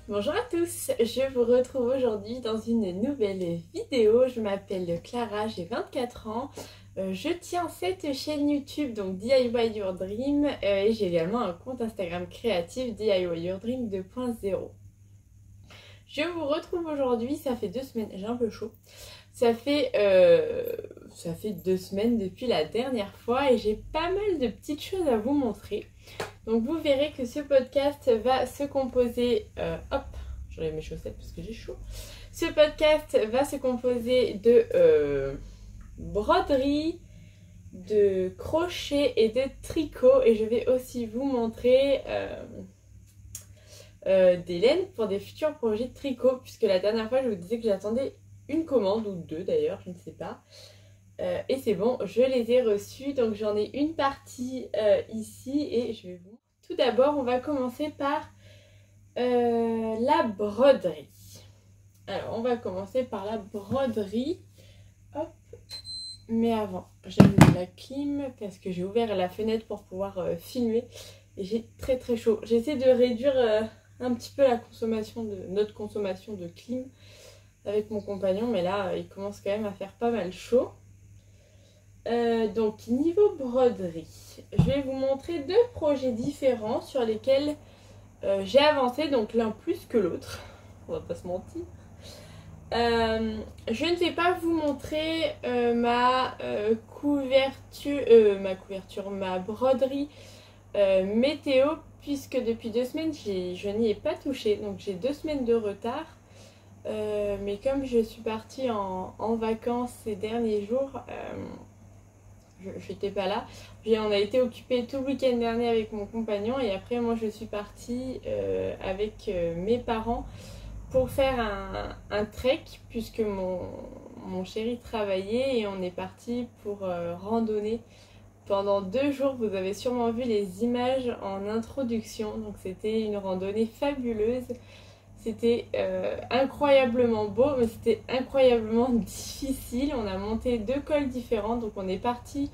Bonjour à tous, je vous retrouve aujourd'hui dans une nouvelle vidéo. Je m'appelle Clara, j'ai 24 ans. Je tiens cette chaîne YouTube, donc DIY Your Dream, et j'ai également un compte Instagram créatif DIY Your Dream 2.0. Je vous retrouve aujourd'hui, ça fait 2 semaines, j'ai un peu chaud. Ça fait 2 semaines depuis la dernière fois et j'ai pas mal de petites choses à vous montrer. Donc vous verrez que ce podcast va se composer... hop, j'enlève mes chaussettes parce que j'ai chaud. Ce podcast va se composer de broderie, de crochet et de tricot. Et je vais aussi vous montrer des laines pour des futurs projets de tricot. Puisque la dernière fois, je vous disais que j'attendais une commande, ou 2 d'ailleurs, je ne sais pas. Et c'est bon, je les ai reçus. Donc j'en ai une partie ici et je vais vous... Tout d'abord, on va commencer par la broderie. Alors, on va commencer par la broderie. Hop. Mais avant, j'allume la clim parce que j'ai ouvert la fenêtre pour pouvoir filmer. Et j'ai très chaud. J'essaie de réduire un petit peu notre consommation de clim avec mon compagnon. Mais là, il commence quand même à faire pas mal chaud. Donc niveau broderie, je vais vous montrer 2 projets différents sur lesquels j'ai avancé, donc l'un plus que l'autre, on va pas se mentir. Je ne vais pas vous montrer ma broderie météo, puisque depuis 2 semaines je n'y ai pas touché, donc j'ai 2 semaines de retard. Mais comme je suis partie en vacances ces derniers jours, j'étais pas là. On a été occupés tout le week-end dernier avec mon compagnon et après moi je suis partie avec mes parents pour faire un trek puisque mon chéri travaillait et on est parti pour randonner pendant 2 jours. Vous avez sûrement vu les images en introduction, donc c'était une randonnée fabuleuse. C'était incroyablement beau, mais c'était incroyablement difficile. On a monté 2 cols différents, donc on est parti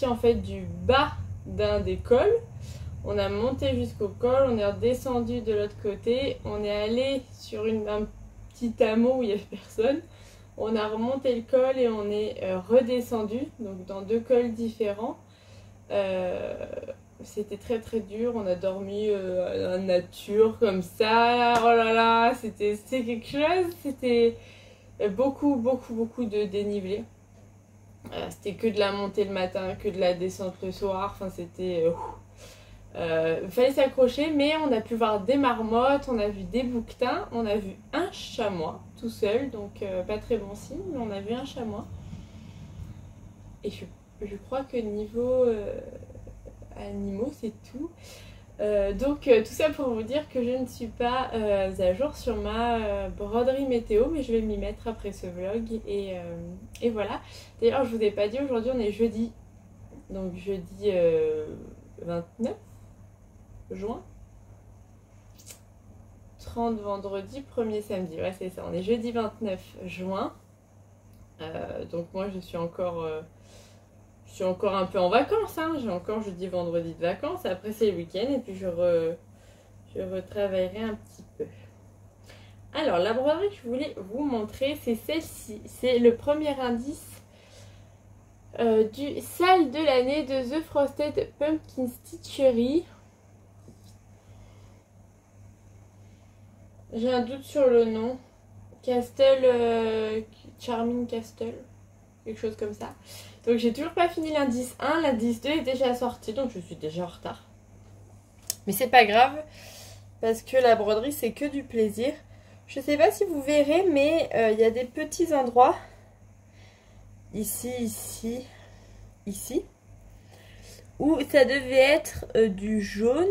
en fait du bas d'un des cols. On a monté jusqu'au col, on est redescendu de l'autre côté, on est allé sur un petit hameau où il n'y avait personne. On a remonté le col et on est redescendu, donc dans 2 cols différents. C'était très dur, on a dormi dans la nature comme ça, oh là là, c'était quelque chose, c'était beaucoup de dénivelé. C'était que de la montée le matin, que de la descente le soir, enfin c'était... fallait s'accrocher, mais on a pu voir des marmottes, on a vu des bouquetins, on a vu un chamois tout seul, donc pas très bon signe, mais on a vu un chamois. Et je crois que niveau... animaux, c'est tout. Donc tout ça pour vous dire que je ne suis pas à jour sur ma broderie météo, mais je vais m'y mettre après ce vlog et voilà. D'ailleurs je vous ai pas dit, aujourd'hui on est jeudi, donc jeudi 29 juin, 30 vendredi, 1er samedi, ouais c'est ça, on est jeudi 29 juin. Donc moi je suis encore un peu en vacances, hein. J'ai encore jeudi, vendredi de vacances. Après, c'est le week-end et puis je retravaillerai un petit peu. Alors, la broderie que je voulais vous montrer, c'est celle-ci. C'est le premier indice du sale de l'année de The Frosted Pumpkin Stitchery. J'ai un doute sur le nom. Charming Castle. Quelque chose comme ça. Donc j'ai toujours pas fini l'indice 1, l'indice 2 est déjà sorti, donc je suis déjà en retard. Mais c'est pas grave, parce que la broderie c'est que du plaisir. Je sais pas si vous verrez, mais il y a des petits endroits, ici, où ça devait être du jaune,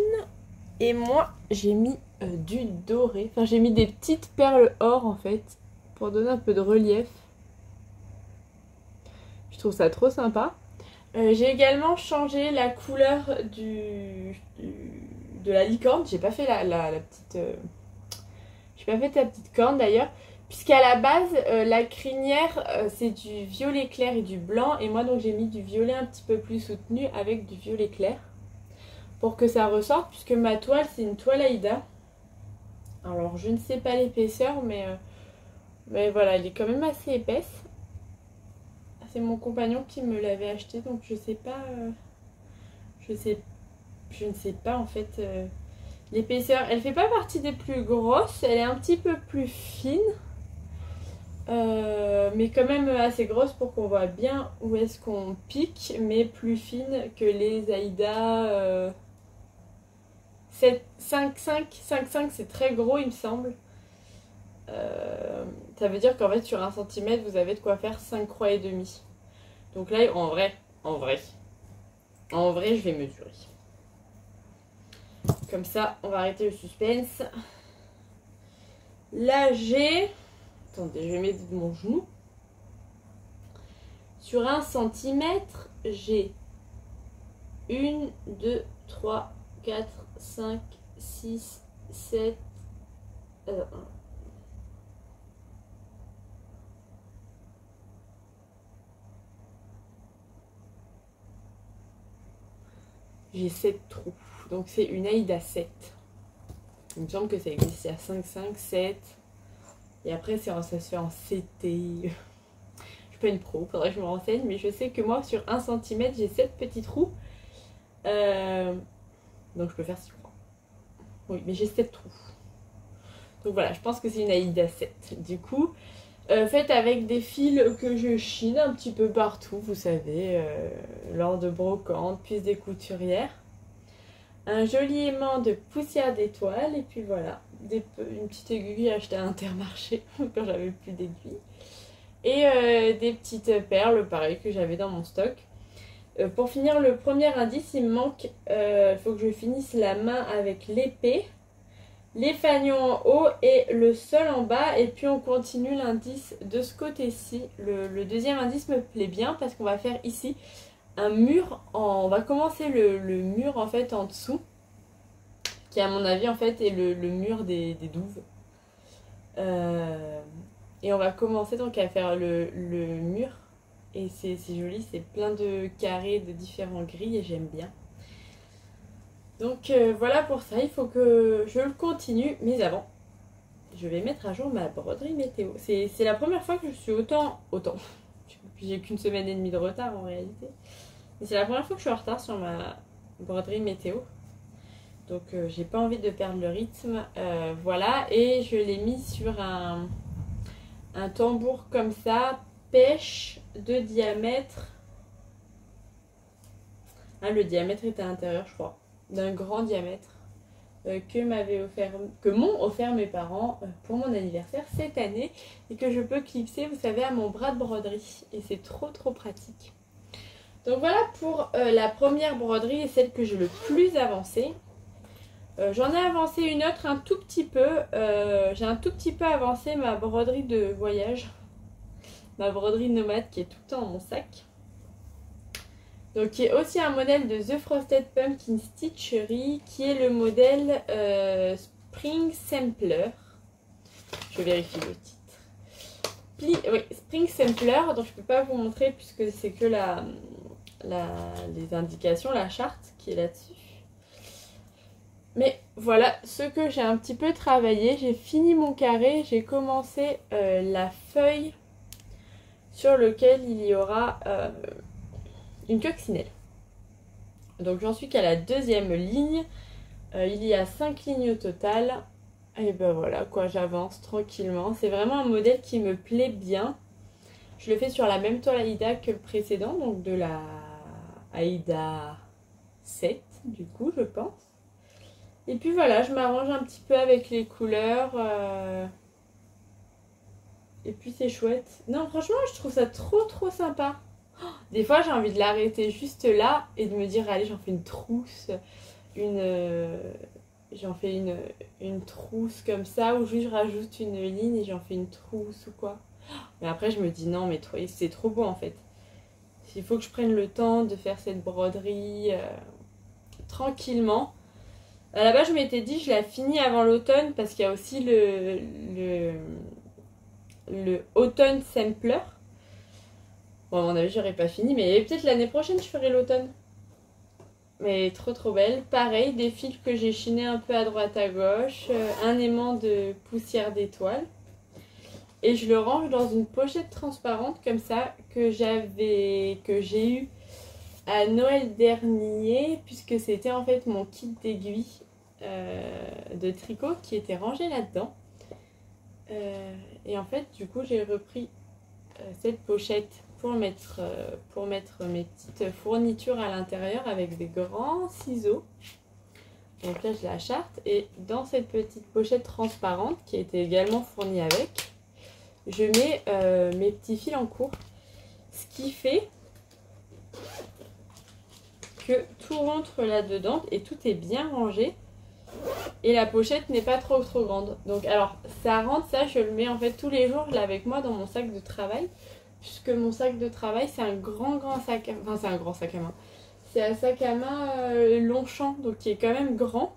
et moi j'ai mis du doré. Enfin j'ai mis des petites perles or en fait, pour donner un peu de relief. Je trouve ça trop sympa. J'ai également changé la couleur de la licorne. J'ai pas fait la petite... j'ai pas fait la petite corne d'ailleurs. Puisqu'à la base, la crinière, c'est du violet clair et du blanc. Et moi, donc, j'ai mis du violet un petit peu plus soutenu avec du violet clair. pour que ça ressorte, puisque ma toile c'est une toile Aïda. Alors je ne sais pas l'épaisseur, mais voilà, elle est quand même assez épaisse. C'est mon compagnon qui me l'avait acheté, donc je sais pas, je ne sais pas en fait l'épaisseur. Elle fait pas partie des plus grosses, elle est un petit peu plus fine. Mais quand même assez grosse pour qu'on voit bien où est-ce qu'on pique, mais plus fine que les Aïda 5,5 c'est très gros il me semble. Ça veut dire qu'en fait sur 1 cm vous avez de quoi faire 5 croix et demi. Donc là en vrai je vais mesurer. Comme ça on va arrêter le suspense. Là j'ai... Attendez, je vais mettre mon genou. Sur 1 cm, j'ai 1, 2, 3, 4, 5, 6, 7... J'ai 7 trous. Donc c'est une Aïda 7. Il me semble que ça existe à 5, 5, 7. Et après, ça se fait en CT. Je suis pas une pro, faudrait que je me renseigne. Mais je sais que moi, sur 1 cm, j'ai 7 petits trous. Donc je peux faire 6 croix. Oui, mais j'ai 7 trous. Donc voilà, je pense que c'est une Aïda 7. Du coup, faite avec des fils que je chine un petit peu partout, vous savez, lors de brocantes, puis des couturières. Un joli aimant de poussière d'étoiles. Et puis voilà, une petite aiguille que j'ai achetée à Intermarché quand j'avais plus d'aiguilles. Et des petites perles, pareil, que j'avais dans mon stock. Pour finir le premier indice, il me manque, il faut que je finisse la main avec l'épée, les fagnons en haut et le sol en bas. Et puis on continue l'indice de ce côté-ci. Le deuxième indice me plaît bien parce qu'on va faire ici un mur. On va commencer le mur en fait en dessous, qui à mon avis en fait est le mur des douves. Et on va commencer donc à faire le mur. Et c'est joli, c'est plein de carrés de différents gris et j'aime bien. Donc voilà pour ça, il faut que je le continue. Mais avant, je vais mettre à jour ma broderie météo. C'est la première fois que je suis autant. J'ai qu'une semaine et demie de retard en réalité. Mais c'est la première fois que je suis en retard sur ma broderie météo. Donc j'ai pas envie de perdre le rythme. Voilà, et je l'ai mis sur un tambour comme ça, pêche de diamètre. Ah, le diamètre était à l'intérieur, je crois. D'un grand diamètre que m'ont offert mes parents pour mon anniversaire cette année. Et que je peux clipser, vous savez, à mon bras de broderie. Et c'est trop pratique. Donc voilà pour la première broderie et celle que j'ai le plus avancée. J'en ai avancé une autre un tout petit peu. J'ai un tout petit peu avancé ma broderie de voyage. Ma broderie nomade qui est tout le temps dans mon sac. Donc qui est aussi un modèle de The Frosted Pumpkin Stitchery, qui est le modèle Spring Sampler. Je vérifie le titre. Oui, Spring Sampler, donc je ne peux pas vous montrer puisque c'est que les indications, la charte qui est là-dessus. Mais voilà ce que j'ai un petit peu travaillé. J'ai fini mon carré, j'ai commencé la feuille sur laquelle il y aura une coccinelle. Donc j'en suis qu'à la deuxième ligne. Il y a 5 lignes au total. Et ben voilà quoi, j'avance tranquillement. C'est vraiment un modèle qui me plaît bien. Je le fais sur la même toile Aïda que le précédent, donc de la Aïda 7 du coup je pense. Et puis voilà, je m'arrange un petit peu avec les couleurs. Et puis c'est chouette. Non, franchement, je trouve ça trop sympa. Des fois, j'ai envie de l'arrêter juste là et de me dire, allez, j'en fais une trousse. J'en fais une trousse comme ça, ou juste je rajoute une ligne et j'en fais une trousse ou quoi. Mais après, je me dis, non, mais c'est trop beau en fait. Il faut que je prenne le temps de faire cette broderie tranquillement. À la base, je m'étais dit, je la finis avant l'automne parce qu'il y a aussi le automne sampler. Bon, à mon avis, j'aurais pas fini, mais peut-être l'année prochaine, je ferai l'automne. mais trop trop belle. Pareil, des fils que j'ai chinés un peu à droite à gauche, un aimant de poussière d'étoiles. Et je le range dans une pochette transparente comme ça que j'ai eu à Noël dernier, puisque c'était en fait mon kit d'aiguilles de tricot qui était rangé là-dedans. Et en fait, du coup, j'ai repris cette pochette pour mettre mes petites fournitures à l'intérieur avec des grands ciseaux. Donc là, je la charte. Et dans cette petite pochette transparente qui a été également fournie avec, je mets mes petits fils en cours. Ce qui fait que tout rentre là-dedans et tout est bien rangé. Et la pochette n'est pas trop grande. Donc alors, ça rentre, ça je le mets en fait tous les jours, je l'ai avec moi dans mon sac de travail. Puisque mon sac de travail, c'est un grand sac à main. Enfin, c'est un grand sac à main. C'est un sac à main Longchamp, donc qui est quand même grand.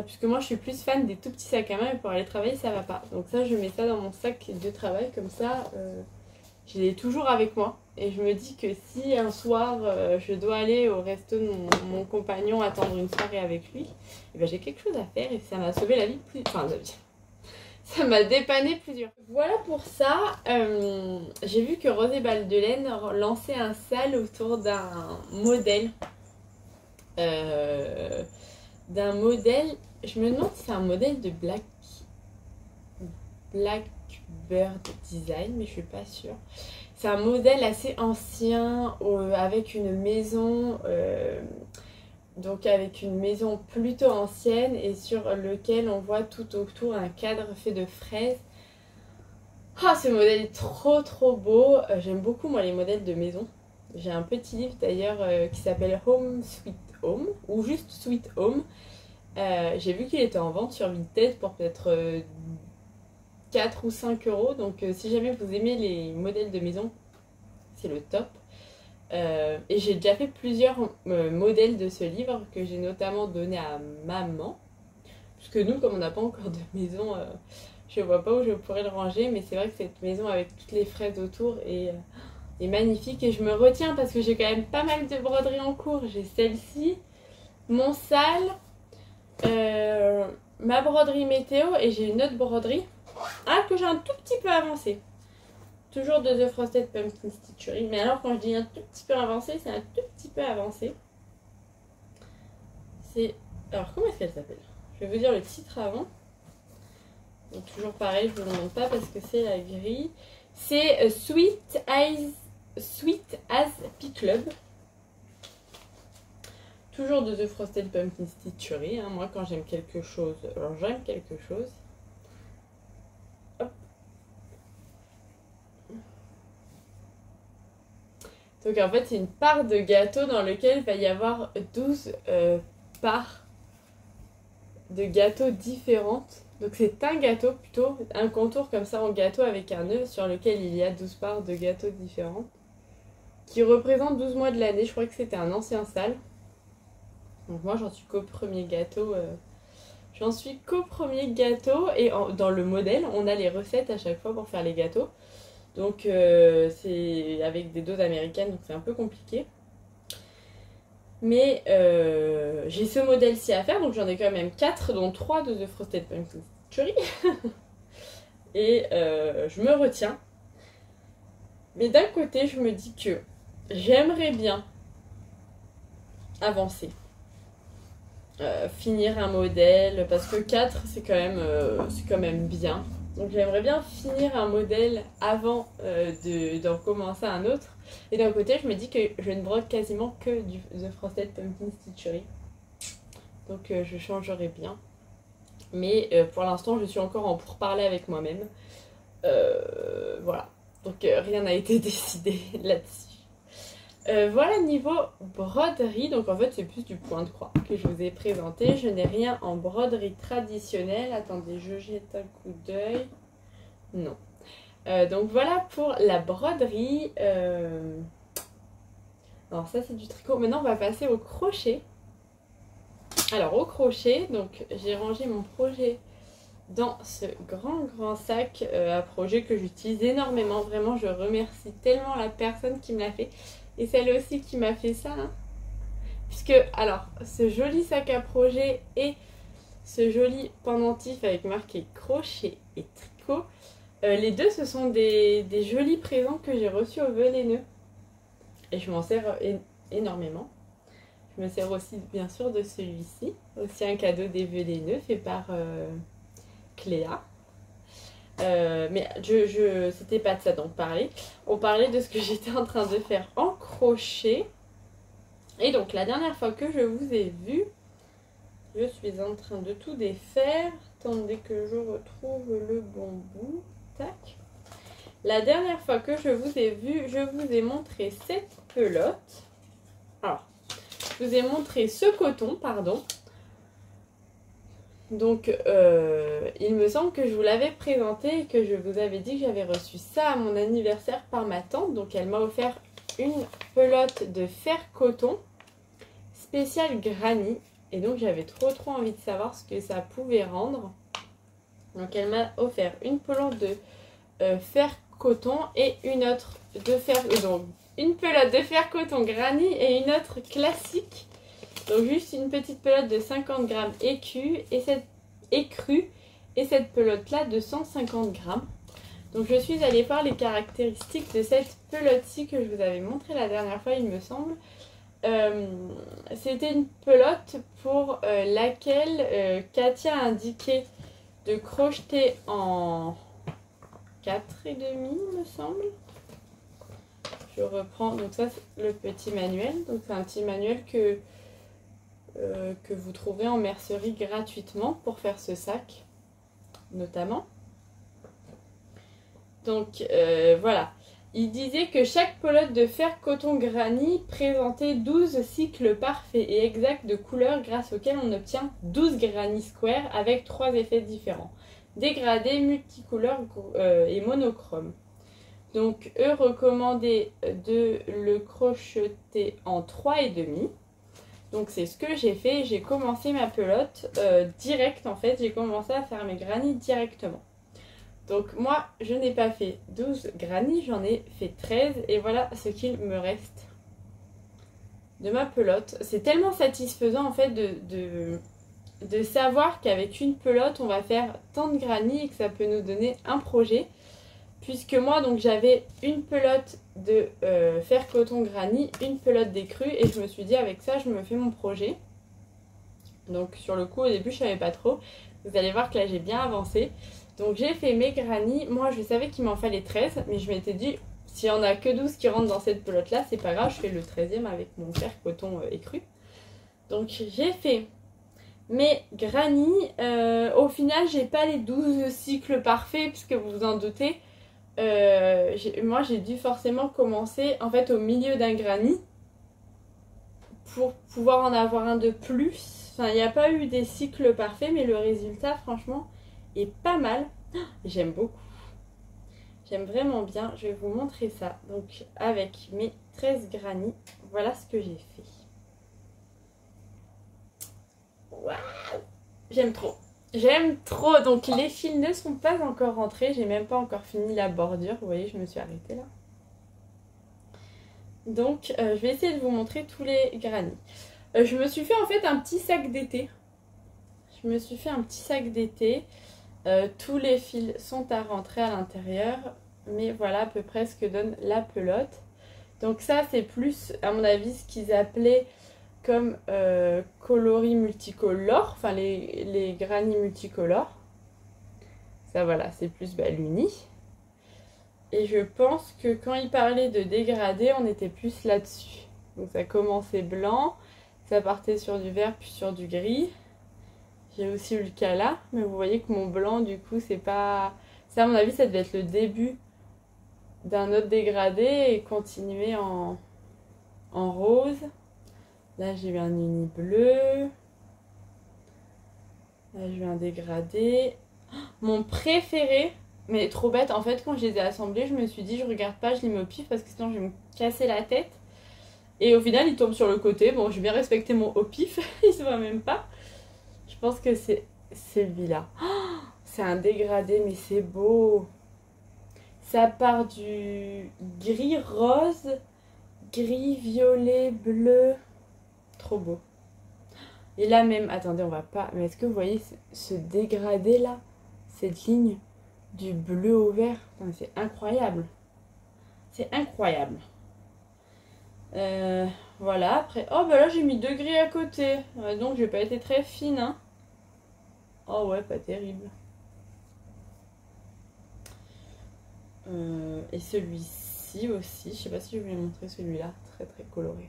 Puisque moi, je suis plus fan des tout petits sacs à main, et pour aller travailler, ça va pas. Donc ça, je mets ça dans mon sac de travail, comme ça, je l'ai toujours avec moi. Et je me dis que si un soir, je dois aller au resto de mon compagnon, attendre une soirée avec lui, et ben, j'ai quelque chose à faire et ça m'a sauvé la vie plus... Enfin, ça m'a dépanné plusieurs. Voilà pour ça. J'ai vu que Rose et Balles de Laine lançait un sale autour d'un modèle. Je me demande si c'est un modèle de Blackbird Design, mais je suis pas sûre. C'est un modèle assez ancien avec une maison... donc avec une maison plutôt ancienne et sur lequel on voit tout autour un cadre fait de fraises. Ah, ce modèle est trop beau. J'aime beaucoup moi les modèles de maison. J'ai un petit livre d'ailleurs qui s'appelle Home Sweet Home ou juste Sweet Home. J'ai vu qu'il était en vente sur Vinted pour peut-être 4 ou 5 euros. Donc si jamais vous aimez les modèles de maison, c'est le top. Et j'ai déjà fait plusieurs modèles de ce livre que j'ai notamment donné à maman. Puisque nous, comme on n'a pas encore de maison, je vois pas où je pourrais le ranger. Mais c'est vrai que cette maison avec toutes les fraises autour est magnifique. Et je me retiens parce que j'ai quand même pas mal de broderies en cours. J'ai celle-ci, mon sale, ma broderie météo et j'ai une autre broderie que j'ai un tout petit peu avancée. Toujours de The Frosted Pumpkin Stitchery. Mais alors quand je dis un tout petit peu avancé, c'est un tout petit peu avancé. C'est... Alors comment est-ce qu'elle s'appelle? Je vais vous dire le titre avant. Donc toujours pareil, je ne vous le montre pas parce que c'est la grille. C'est Sweet as Pea Club. Toujours de The Frosted Pumpkin Stitchery. Hein. Moi quand j'aime quelque chose, alors j'aime quelque chose. Donc en fait c'est une part de gâteau dans lequel il va y avoir 12 parts de gâteaux différentes. Donc c'est un gâteau plutôt, un contour comme ça en gâteau avec un œuf sur lequel il y a 12 parts de gâteaux différentes. Qui représentent 12 mois de l'année, je crois que c'était un ancien sale. Donc moi j'en suis qu'au premier gâteau. Et dans le modèle on a les recettes à chaque fois pour faire les gâteaux. Donc c'est avec des doses américaines, donc c'est un peu compliqué. Mais j'ai ce modèle-ci à faire, donc j'en ai quand même 4, dont 3 de The Frosted Pumpkin Stitchery. Et je me retiens. Mais d'un côté, je me dis que j'aimerais bien avancer. Finir un modèle, parce que 4, c'est quand même bien. Donc j'aimerais bien finir un modèle avant d'en commencer un autre. Et d'un côté, je me dis que je ne brode quasiment que du The Frosted Pumpkin Stitchery. Donc je changerai bien. Mais pour l'instant, je suis encore en pourparlers avec moi-même. Voilà. Donc rien n'a été décidé là-dessus. Voilà niveau broderie, donc en fait c'est plus du point de croix que je vous ai présenté. Je n'ai rien en broderie traditionnelle. Attendez, je jette un coup d'œil. Non. Donc voilà pour la broderie. Alors ça c'est du tricot. Maintenant on va passer au crochet. Alors au crochet, donc j'ai rangé mon projet dans ce grand sac à projet que j'utilise énormément. Vraiment je remercie tellement la personne qui me l'a fait. Et celle aussi qui m'a fait ça, hein. Puisque, alors, ce joli sac à projet et ce joli pendentif avec marqué crochet et tricot, les deux, ce sont des jolis présents que j'ai reçus au vœux les nœuds. Et je m'en sers énormément. Je me sers aussi, bien sûr, de celui-ci. Aussi un cadeau des vœux les nœuds fait par Cléa. Mais c'était pas de ça dont on parlait. On parlait de ce que j'étais en train de faire en crochet. Et donc, la dernière fois que je vous ai vu, je suis en train de tout défaire. Attendez que je retrouve le bon bout. Tac. La dernière fois que je vous ai vu, je vous ai montré cette pelote. Alors, je vous ai montré ce coton, pardon. Donc, il me semble que je vous l'avais présenté et que je vous avais dit que j'avais reçu ça à mon anniversaire par ma tante. Donc, elle m'a offert une pelote de fer coton spéciale granny. Et donc, j'avais trop envie de savoir ce que ça pouvait rendre. Donc, elle m'a offert une pelote de fer coton et une autre de fer... donc, une pelote de fer coton granny et une autre classique. Donc juste une petite pelote de 50 grammes écrue et cette pelote là de 150 grammes. Donc je suis allée voir les caractéristiques de cette pelote-ci que je vous avais montré la dernière fois, il me semble. C'était une pelote pour laquelle Katia a indiqué de crocheter en 4,5 il me semble. Je reprends, donc ça c'est le petit manuel, donc c'est un petit manuel que vous trouverez en mercerie gratuitement pour faire ce sac notamment. Donc voilà, il disait que chaque pelote de fer coton granny présentait 12 cycles parfaits et exacts de couleurs grâce auxquels on obtient 12 granny square avec 3 effets différents, dégradés, multicouleurs et monochrome. Donc eux recommandaient de le crocheter en 3,5. Donc c'est ce que j'ai fait, j'ai commencé ma pelote direct en fait, j'ai commencé à faire mes granny directement. Donc moi je n'ai pas fait 12 granny, j'en ai fait 13 et voilà ce qu'il me reste de ma pelote. C'est tellement satisfaisant en fait de savoir qu'avec une pelote on va faire tant de granny et que ça peut nous donner un projet. Puisque moi, donc j'avais une pelote de fer coton granny, une pelote d'écrue et je me suis dit avec ça, je me fais mon projet. Donc sur le coup, au début, je savais pas trop. Vous allez voir que là, j'ai bien avancé. Donc j'ai fait mes granny. Moi, je savais qu'il m'en fallait 13, mais je m'étais dit, s'il n'y en a que 12 qui rentrent dans cette pelote-là, c'est pas grave, je fais le 13e avec mon fer coton écru. Donc j'ai fait mes granny. Au final, j'ai pas les 12 cycles parfaits, puisque vous vous en doutez. Moi j'ai dû forcément commencer en fait au milieu d'un granny pour pouvoir en avoir un de plus. Enfin, il n'y a pas eu des cycles parfaits, mais le résultat franchement est pas mal. J'aime beaucoup, j'aime vraiment bien. Je vais vous montrer ça. Donc avec mes 13 granny, voilà ce que j'ai fait. Waouh, j'aime trop. J'aime trop, donc les fils ne sont pas encore rentrés, j'ai même pas encore fini la bordure, vous voyez je me suis arrêtée là. Donc je vais essayer de vous montrer tous les granny. Je me suis fait en fait un petit sac d'été. Tous les fils sont à rentrer à l'intérieur, mais voilà à peu près ce que donne la pelote. Donc ça c'est plus à mon avis ce qu'ils appelaient comme coloris multicolores, enfin les granny multicolores. Ça voilà, c'est plus l'uni. Et je pense que quand il parlait de dégradé, on était plus là-dessus. Donc ça commençait blanc, ça partait sur du vert puis sur du gris. J'ai aussi eu le cas là, mais vous voyez que mon blanc du coup c'est pas... Ça à mon avis ça devait être le début d'un autre dégradé et continuer en rose. Là, j'ai eu un uni bleu. Là, j'ai eu un dégradé. Mon préféré, mais trop bête, en fait, quand je les ai assemblés, je me suis dit, je regarde pas, je les mets au pif parce que sinon je vais me casser la tête. Et au final, il tombe sur le côté. Bon, j'ai bien respecté mon au pif, il se voit même pas. Je pense que c'est celui-là. Oh, c'est un dégradé, mais c'est beau. Ça part du gris rose, gris violet, bleu. trop beau. Et là même, attendez, on va pas... Mais est-ce que vous voyez ce dégradé là? Cette ligne du bleu au vert? C'est incroyable. C'est incroyable. Voilà, après... Oh bah là j'ai mis 2 gris à côté. Donc j'ai pas été très fine. Hein. Oh ouais, pas terrible. Et celui-ci aussi. Je sais pas si je vais montrer celui-là. Très très coloré.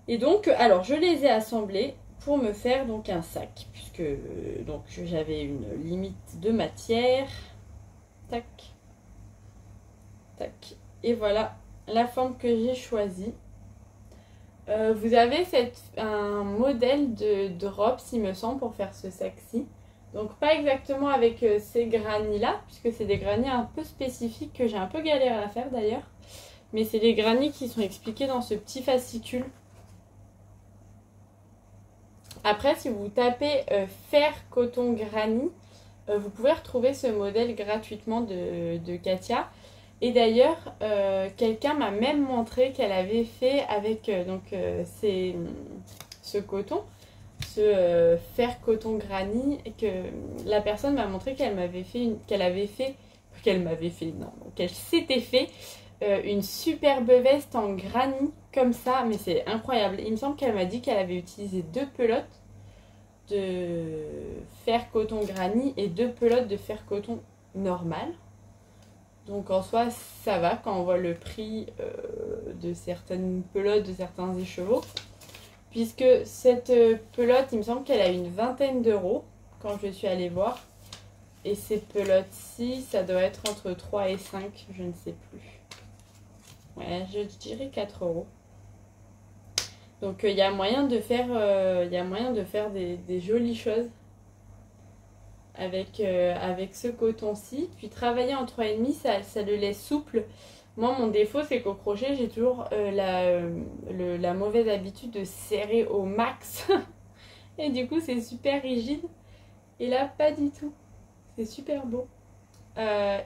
Et donc, alors je les ai assemblés pour me faire donc un sac. Puisque donc j'avais une limite de matière. Tac. Tac. Et voilà la forme que j'ai choisie. Vous avez un modèle de drops, il me semble, pour faire ce sac-ci. Donc pas exactement avec ces granits-là, puisque c'est des granits un peu spécifiques que j'ai un peu galéré à faire d'ailleurs. Mais c'est les granits qui sont expliqués dans ce petit fascicule. Après, si vous tapez fer coton granit, vous pouvez retrouver ce modèle gratuitement de Katia. Et d'ailleurs, quelqu'un m'a même montré qu'elle avait fait avec ce coton, ce fer coton granit, et que la personne m'a montré qu'elle s'était fait une superbe veste en granit comme ça, mais c'est incroyable. Il me semble qu'elle m'a dit qu'elle avait utilisé 2 pelotes de fer coton granit et 2 pelotes de fer coton normal. Donc en soi, ça va quand on voit le prix de certaines pelotes, de certains écheveaux. Puisque cette pelote, il me semble qu'elle a une 20aine d'euros quand je suis allée voir. Et ces pelotes-ci, ça doit être entre 3 et 5, je ne sais plus. Ouais, je dirais 4 euros. Donc il y a moyen de faire, des jolies choses avec ce coton-ci. Puis travailler en 3,5, ça le laisse souple. Moi, mon défaut, c'est qu'au crochet, j'ai toujours la mauvaise habitude de serrer au max. Et du coup, c'est super rigide. Et là, pas du tout. C'est super beau.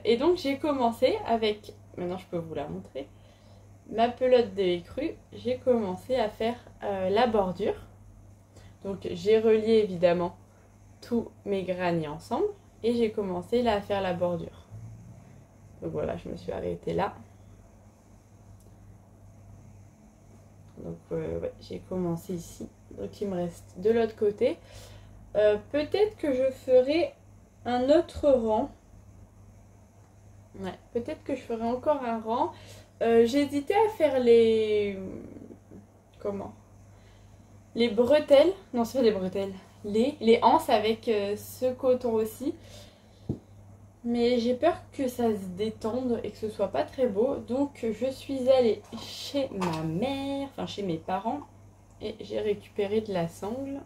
Et donc, j'ai commencé avec... Maintenant, je peux vous la montrer. Ma pelote de écrue. J'ai commencé à faire la bordure. Donc, j'ai relié, évidemment, tous mes granits ensemble. Et j'ai commencé là à faire la bordure. Donc voilà, je me suis arrêtée là. Donc ouais, j'ai commencé ici. Donc il me reste de l'autre côté. Peut-être que je ferai un autre rang. Ouais, peut-être que je ferai encore un rang. J'hésitais à faire les... Comment? Les bretelles. Non, c'est pas des bretelles. Les anses avec ce coton aussi. Mais j'ai peur que ça se détende et que ce soit pas très beau. Donc je suis allée chez ma mère, enfin chez mes parents. Et j'ai récupéré de la sangle.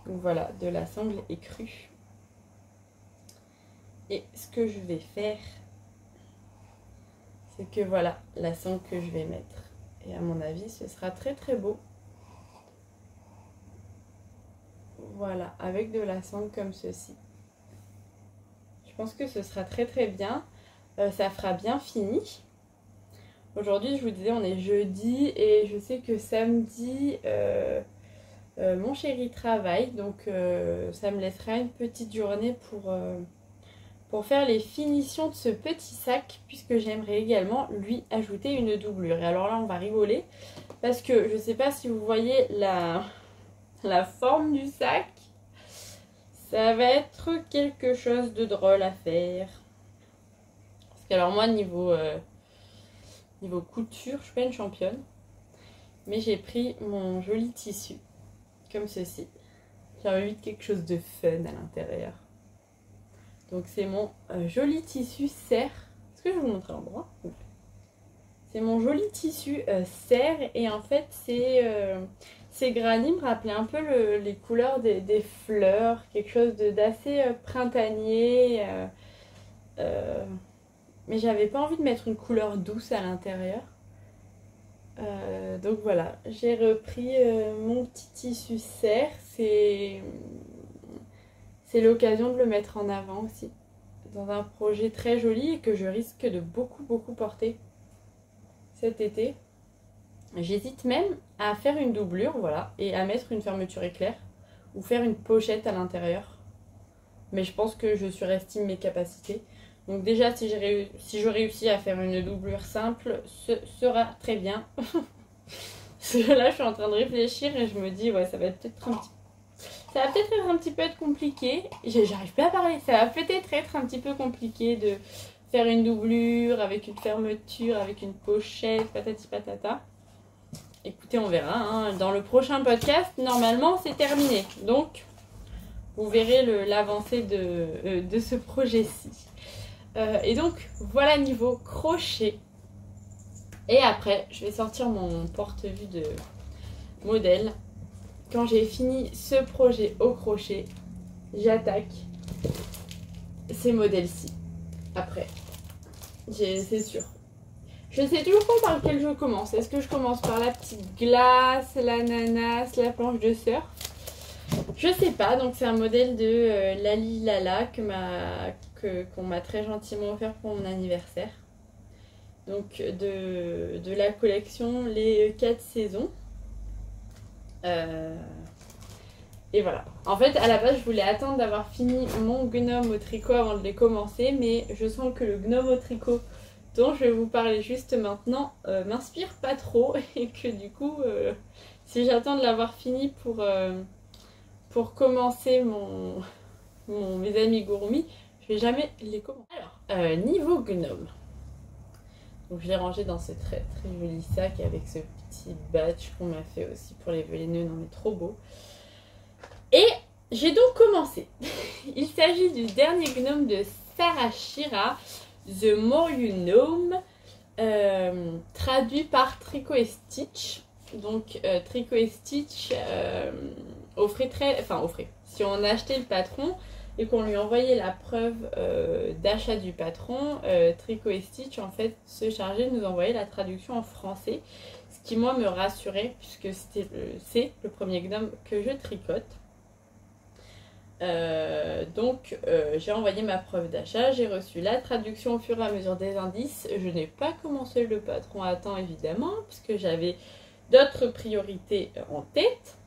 Donc voilà, de la sangle écrue. Et ce que je vais faire, c'est que voilà, la sangle que je vais mettre. Et à mon avis, ce sera très très beau. Voilà, avec de la sangle comme ceci. Je pense que ce sera très très bien. Ça fera bien fini. Aujourd'hui, je vous disais, on est jeudi et je sais que samedi, mon chéri travaille. Donc, ça me laissera une petite journée pour faire les finitions de ce petit sac. Puisque j'aimerais également lui ajouter une doublure. Et alors là, on va rigoler. Parce que je ne sais pas si vous voyez la forme du sac. Ça va être quelque chose de drôle à faire. Parce que alors moi, niveau couture, je suis pas une championne. Mais j'ai pris mon joli tissu. Comme ceci. J'ai envie de quelque chose de fun à l'intérieur. Donc c'est mon joli tissu serre. Est-ce que je vais vous montrer en droit? C'est mon joli tissu serre. Et en fait, ces granits me rappelaient un peu les couleurs des fleurs. Quelque chose d'assez printanier. Mais j'avais pas envie de mettre une couleur douce à l'intérieur. Donc voilà, j'ai repris mon petit tissu serre. C'est l'occasion de le mettre en avant aussi. Dans un projet très joli et que je risque de beaucoup porter cet été. J'hésite même à faire une doublure, voilà, et à mettre une fermeture éclair ou faire une pochette à l'intérieur. Mais je pense que je surestime mes capacités. Donc déjà, si je réussis à faire une doublure simple, ce sera très bien. Là, je suis en train de réfléchir et je me dis, ouais, ça va peut-être être un petit peu compliqué. J'arrive pas à parler. Ça va peut-être être un petit peu compliqué de faire une doublure avec une fermeture, avec une pochette, patati patata. Écoutez, on verra. Hein. Dans le prochain podcast, normalement, c'est terminé. Donc, vous verrez l'avancée de ce projet-ci. Et donc, voilà niveau crochet. Et après, je vais sortir mon porte-vue de modèle. Quand j'ai fini ce projet au crochet, j'attaque ces modèles-ci. Après, c'est sûr. Je ne sais toujours pas par lequel je commence. Est-ce que je commence par la petite glace, l'ananas, la planche de surf? Je sais pas. Donc c'est un modèle de Lali Lala qu'on m'a très gentiment offert pour mon anniversaire. Donc de la collection Les 4 saisons. Et voilà. En fait, à la base, je voulais attendre d'avoir fini mon gnome au tricot avant de les commencer. Mais je sens que le gnome au tricot dont je vais vous parler juste maintenant m'inspire pas trop. Et que du coup, si j'attends de l'avoir fini pour commencer mes amigurumis, je vais jamais les commencer. Alors, niveau gnome. Donc je l'ai rangé dans ce très très joli sac avec ce petit badge qu'on m'a fait aussi pour les velineux. Non mais trop beau. Et j'ai donc commencé. Il s'agit du dernier gnome de Sarah Shira, The More You Gnome, traduit par Tricot et Stitch. Donc Tricot et Stitch offrait si on achetait le patron et qu'on lui envoyait la preuve d'achat du patron, Tricot et Stitch en fait se chargeait de nous envoyer la traduction en français, ce qui moi me rassurait puisque c'est le premier gnome que je tricote. Donc j'ai envoyé ma preuve d'achat, j'ai reçu la traduction au fur et à mesure des indices. Je n'ai pas commencé le patron à temps évidemment puisque j'avais d'autres priorités en tête.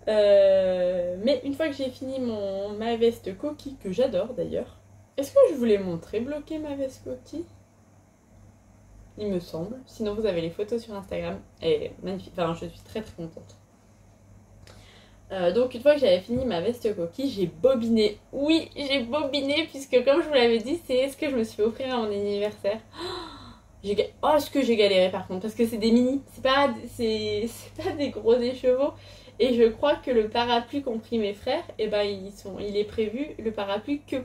Mais une fois que j'ai fini ma veste coquille, que j'adore d'ailleurs. Est-ce que je vous l'ai montré bloquer ma veste coquille? Il me semble. Sinon vous avez les photos sur Instagram. Elle est magnifique. Enfin, je suis très très contente. Donc une fois que j'avais fini ma veste coquille, j'ai bobiné. Oui, j'ai bobiné puisque comme je vous l'avais dit, c'est ce que je me suis fait offrir à mon anniversaire. Oh, ce que j'ai galéré par contre, parce que c'est des mini. C'est pas des gros écheveaux. Et je crois que le parapluie qu'ont pris mes frères, eh ben, il est prévu le parapluie que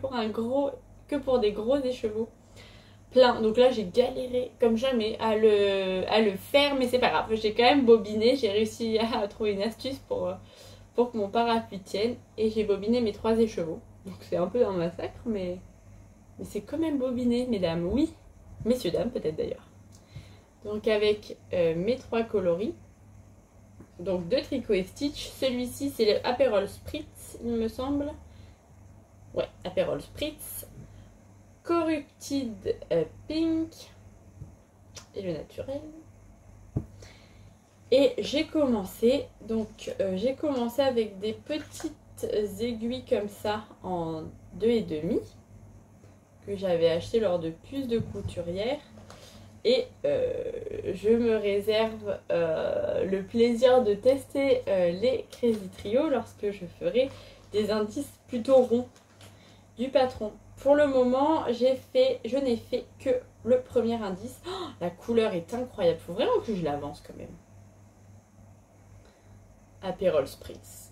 pour des gros écheveaux pleins. Donc là j'ai galéré comme jamais à le faire, mais c'est pas grave. J'ai quand même bobiné, j'ai réussi à trouver une astuce pour que mon parapluie tienne. Et j'ai bobiné mes 3 écheveaux. Donc c'est un peu un massacre, mais c'est quand même bobiné, mesdames, oui. Messieurs, dames, peut-être d'ailleurs. Donc avec mes 3 coloris. Donc 2 Tricot et Stitch. Celui-ci c'est le Aperol Spritz, il me semble. Ouais, Aperol Spritz. Corrupted Pink. Et le naturel. Et j'ai commencé. Donc j'ai commencé avec des petites aiguilles comme ça en 2,5. Que j'avais acheté lors de puces de couturière. Et je me réserve le plaisir de tester les Crazy Trio lorsque je ferai des indices plutôt ronds du patron. Pour le moment, je n'ai fait que le premier indice. Oh, la couleur est incroyable. Il faut vraiment que je l'avance quand même. Aperol Spritz.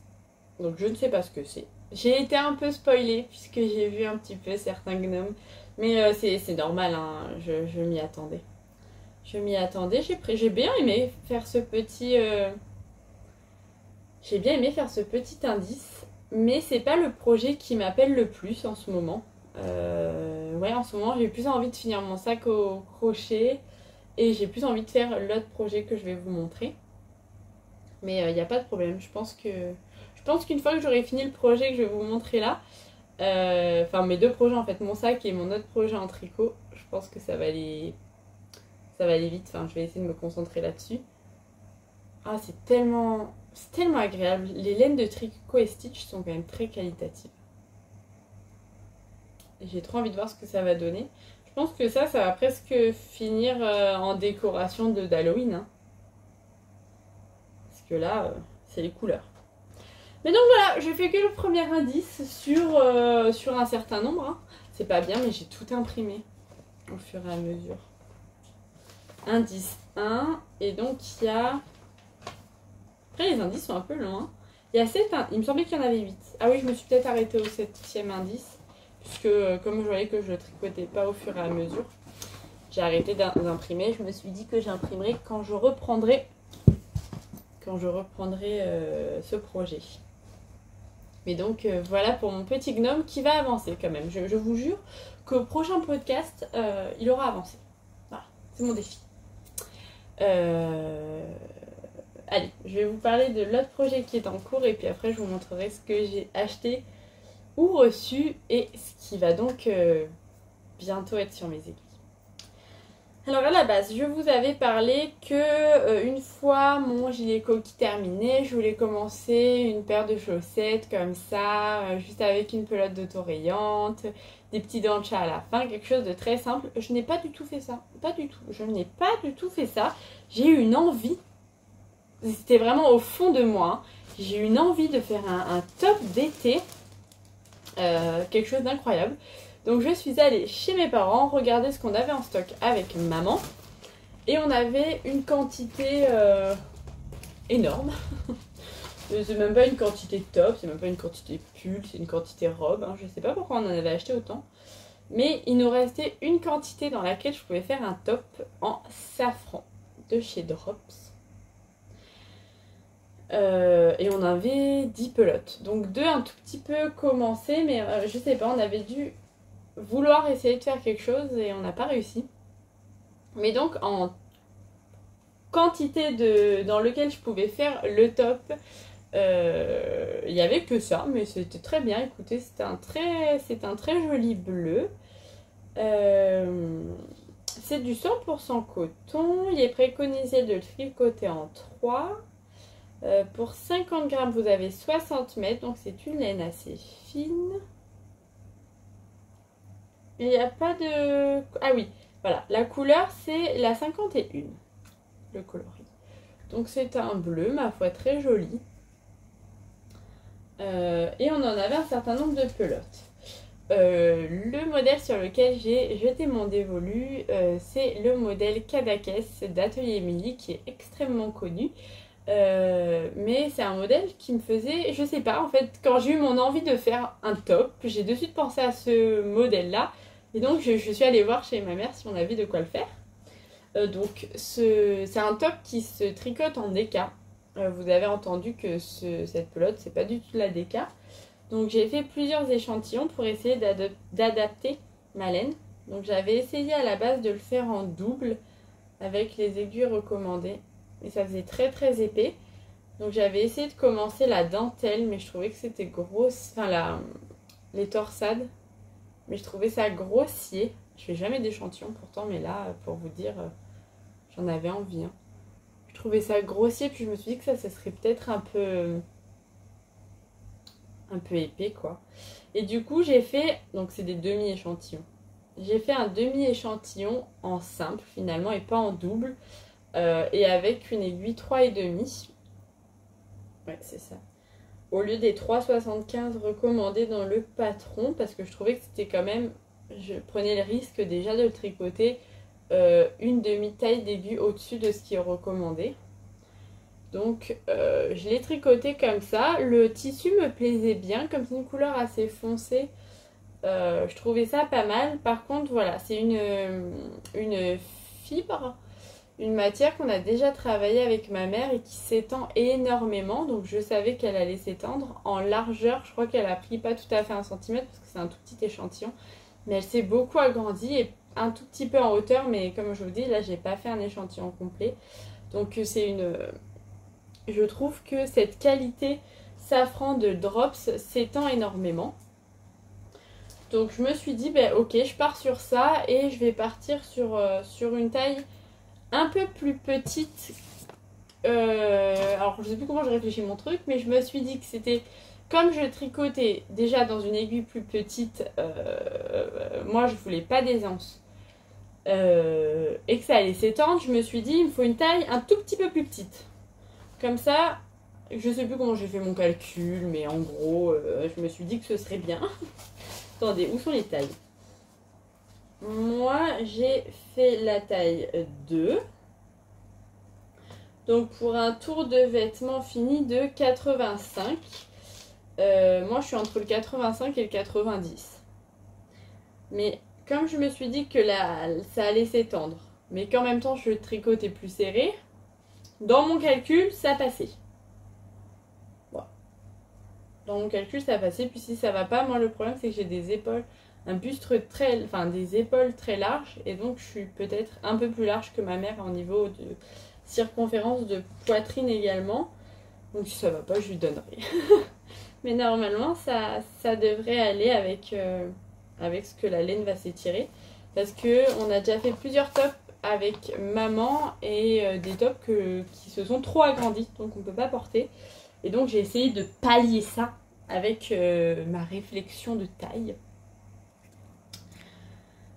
Donc je ne sais pas ce que c'est. J'ai été un peu spoilée puisque j'ai vu un petit peu certains gnomes. Mais c'est normal, hein, je m'y attendais. J'ai bien aimé faire ce petit indice, mais c'est pas le projet qui m'appelle le plus en ce moment. Ouais, en ce moment j'ai plus envie de finir mon sac au crochet et j'ai plus envie de faire l'autre projet que je vais vous montrer. Mais il n'y a pas de problème, je pense qu'une fois que j'aurai fini le projet que je vais vous montrer là, enfin mes 2 projets en fait, mon sac et mon autre projet en tricot, je pense que ça va aller vite, enfin je vais essayer de me concentrer là-dessus. Ah, c'est tellement agréable. Les laines de Tricot et Stitch sont quand même très qualitatives. J'ai trop envie de voir ce que ça va donner. Je pense que ça va presque finir en décoration d'Halloween. Hein. Parce que là, c'est les couleurs. Mais donc voilà, je fais que le premier indice sur un certain nombre. Hein. C'est pas bien, mais j'ai tout imprimé au fur et à mesure. Indice 1. Et donc il y a... Après les indices sont un peu longs. Hein. Il y a 7 indices. Il me semblait qu'il y en avait 8. Ah oui, je me suis peut-être arrêtée au 7e indice. Puisque comme je voyais que je ne tricotais pas au fur et à mesure, j'ai arrêté d'imprimer. Je me suis dit que j'imprimerai quand je reprendrai ce projet. Mais donc voilà pour mon petit gnome qui va avancer quand même. Je vous jure qu'au prochain podcast, il aura avancé. Voilà, c'est mon défi. Allez, je vais vous parler de l'autre projet qui est en cours et puis après je vous montrerai ce que j'ai acheté ou reçu et ce qui va donc bientôt être sur mes aiguilles. Alors à la base, je vous avais parlé que une fois mon gilet coquille terminé, je voulais commencer une paire de chaussettes comme ça, juste avec une pelote d'autorayante, des petits dents de chat à la fin, quelque chose de très simple. Je n'ai pas du tout fait ça, pas du tout. Je n'ai pas du tout fait ça. J'ai eu une envie, c'était vraiment au fond de moi, hein. J'ai eu une envie de faire un top d'été, quelque chose d'incroyable. Donc je suis allée chez mes parents, regarder ce qu'on avait en stock avec maman. Et on avait une quantité énorme. C'est même pas une quantité top, c'est même pas une quantité pull, c'est une quantité robe. Hein. Je sais pas pourquoi on en avait acheté autant. Mais il nous restait une quantité dans laquelle je pouvais faire un top en safran de chez Drops. Et on avait 10 pelotes. Donc 2 un tout petit peu commencé, mais je sais pas, on avait dû vouloir essayer de faire quelque chose et on n'a pas réussi. Mais donc en quantité dans lequel je pouvais faire le top, il n'y avait que ça, mais c'était très bien. Écoutez, c'est un très joli bleu. C'est du 100% coton. Il est préconisé de le tricoter en 3. Pour 50 grammes, vous avez 60 mètres, donc c'est une laine assez fine. Il n'y a pas de... Ah oui, voilà. La couleur, c'est la 51, le coloris. Donc c'est un bleu, ma foi, très joli. Et on en avait un certain nombre de pelotes. Le modèle sur lequel j'ai jeté mon dévolu, c'est le modèle Kadakes d'Atelier Émilie, qui est extrêmement connu. Mais c'est un modèle qui me faisait, je sais pas, en fait, quand j'ai eu mon envie de faire un top, j'ai de suite pensé à ce modèle-là. Et donc, je suis allée voir chez ma mère si on avait de quoi le faire. Donc, c'est un top qui se tricote en déca. Vous avez entendu que cette pelote, c'est pas du tout la déca. Donc, j'ai fait plusieurs échantillons pour essayer d'adapter ma laine. Donc, j'avais essayé à la base de le faire en double avec les aiguilles recommandées. Et ça faisait très très épais. Donc, j'avais essayé de commencer la dentelle, mais je trouvais que c'était grosse. Enfin, les torsades. Mais je trouvais ça grossier. Je fais jamais d'échantillon pourtant, mais là, pour vous dire, j'en avais envie. Hein. Je trouvais ça grossier, puis je me suis dit que ça serait peut-être un peu épais, quoi. Et du coup, j'ai fait, donc c'est des demi-échantillons. J'ai fait un demi-échantillon en simple, finalement, et pas en double. Et avec une aiguille 3,5. Ouais, c'est ça. Au lieu des 3,75 recommandés dans le patron, parce que je trouvais que c'était quand même, je prenais le risque déjà de le tricoter une demi-taille d'aiguille au-dessus de ce qui est recommandé. Donc je l'ai tricoté comme ça. Le tissu me plaisait bien, comme c'est une couleur assez foncée, je trouvais ça pas mal. Par contre, voilà, c'est une fibre. Une matière qu'on a déjà travaillé avec ma mère et qui s'étend énormément. Donc je savais qu'elle allait s'étendre. En largeur, je crois qu'elle a pris pas tout à fait 1 cm parce que c'est un tout petit échantillon. Mais elle s'est beaucoup agrandie et un tout petit peu en hauteur. Mais comme je vous dis, là j'ai pas fait un échantillon complet. Donc je trouve que cette qualité safran de Drops s'étend énormément. Donc je me suis dit, ben, ok, je pars sur ça et je vais partir sur une taille un peu plus petite alors je sais plus comment j'ai réfléchi mon truc, mais je me suis dit que c'était, comme je tricotais déjà dans une aiguille plus petite, moi je voulais pas d'aisance, et que ça allait s'étendre, je me suis dit il me faut une taille un tout petit peu plus petite. Comme ça, je sais plus comment j'ai fait mon calcul, mais en gros, je me suis dit que ce serait bien. Attendez, où sont les tailles? Moi, j'ai fait la taille 2. Donc pour un tour de vêtements fini de 85. Moi, je suis entre le 85 et le 90. Mais comme je me suis dit que là, ça allait s'étendre, mais qu'en même temps, je tricotais plus serré, dans mon calcul, ça passait. Voilà. Dans mon calcul, ça passait. Puis si ça va pas, moi, le problème, c'est que j'ai des épaules, un buste très... Enfin, des épaules très larges. Et donc, je suis peut-être un peu plus large que ma mère au niveau de circonférence de poitrine également. Donc, si ça va pas, je lui donnerai. Mais normalement, ça devrait aller avec, avec ce que la laine va s'étirer. Parce qu'on a déjà fait plusieurs tops avec maman et des tops qui se sont trop agrandis. Donc, on ne peut pas porter. Et donc, j'ai essayé de pallier ça avec ma réflexion de taille.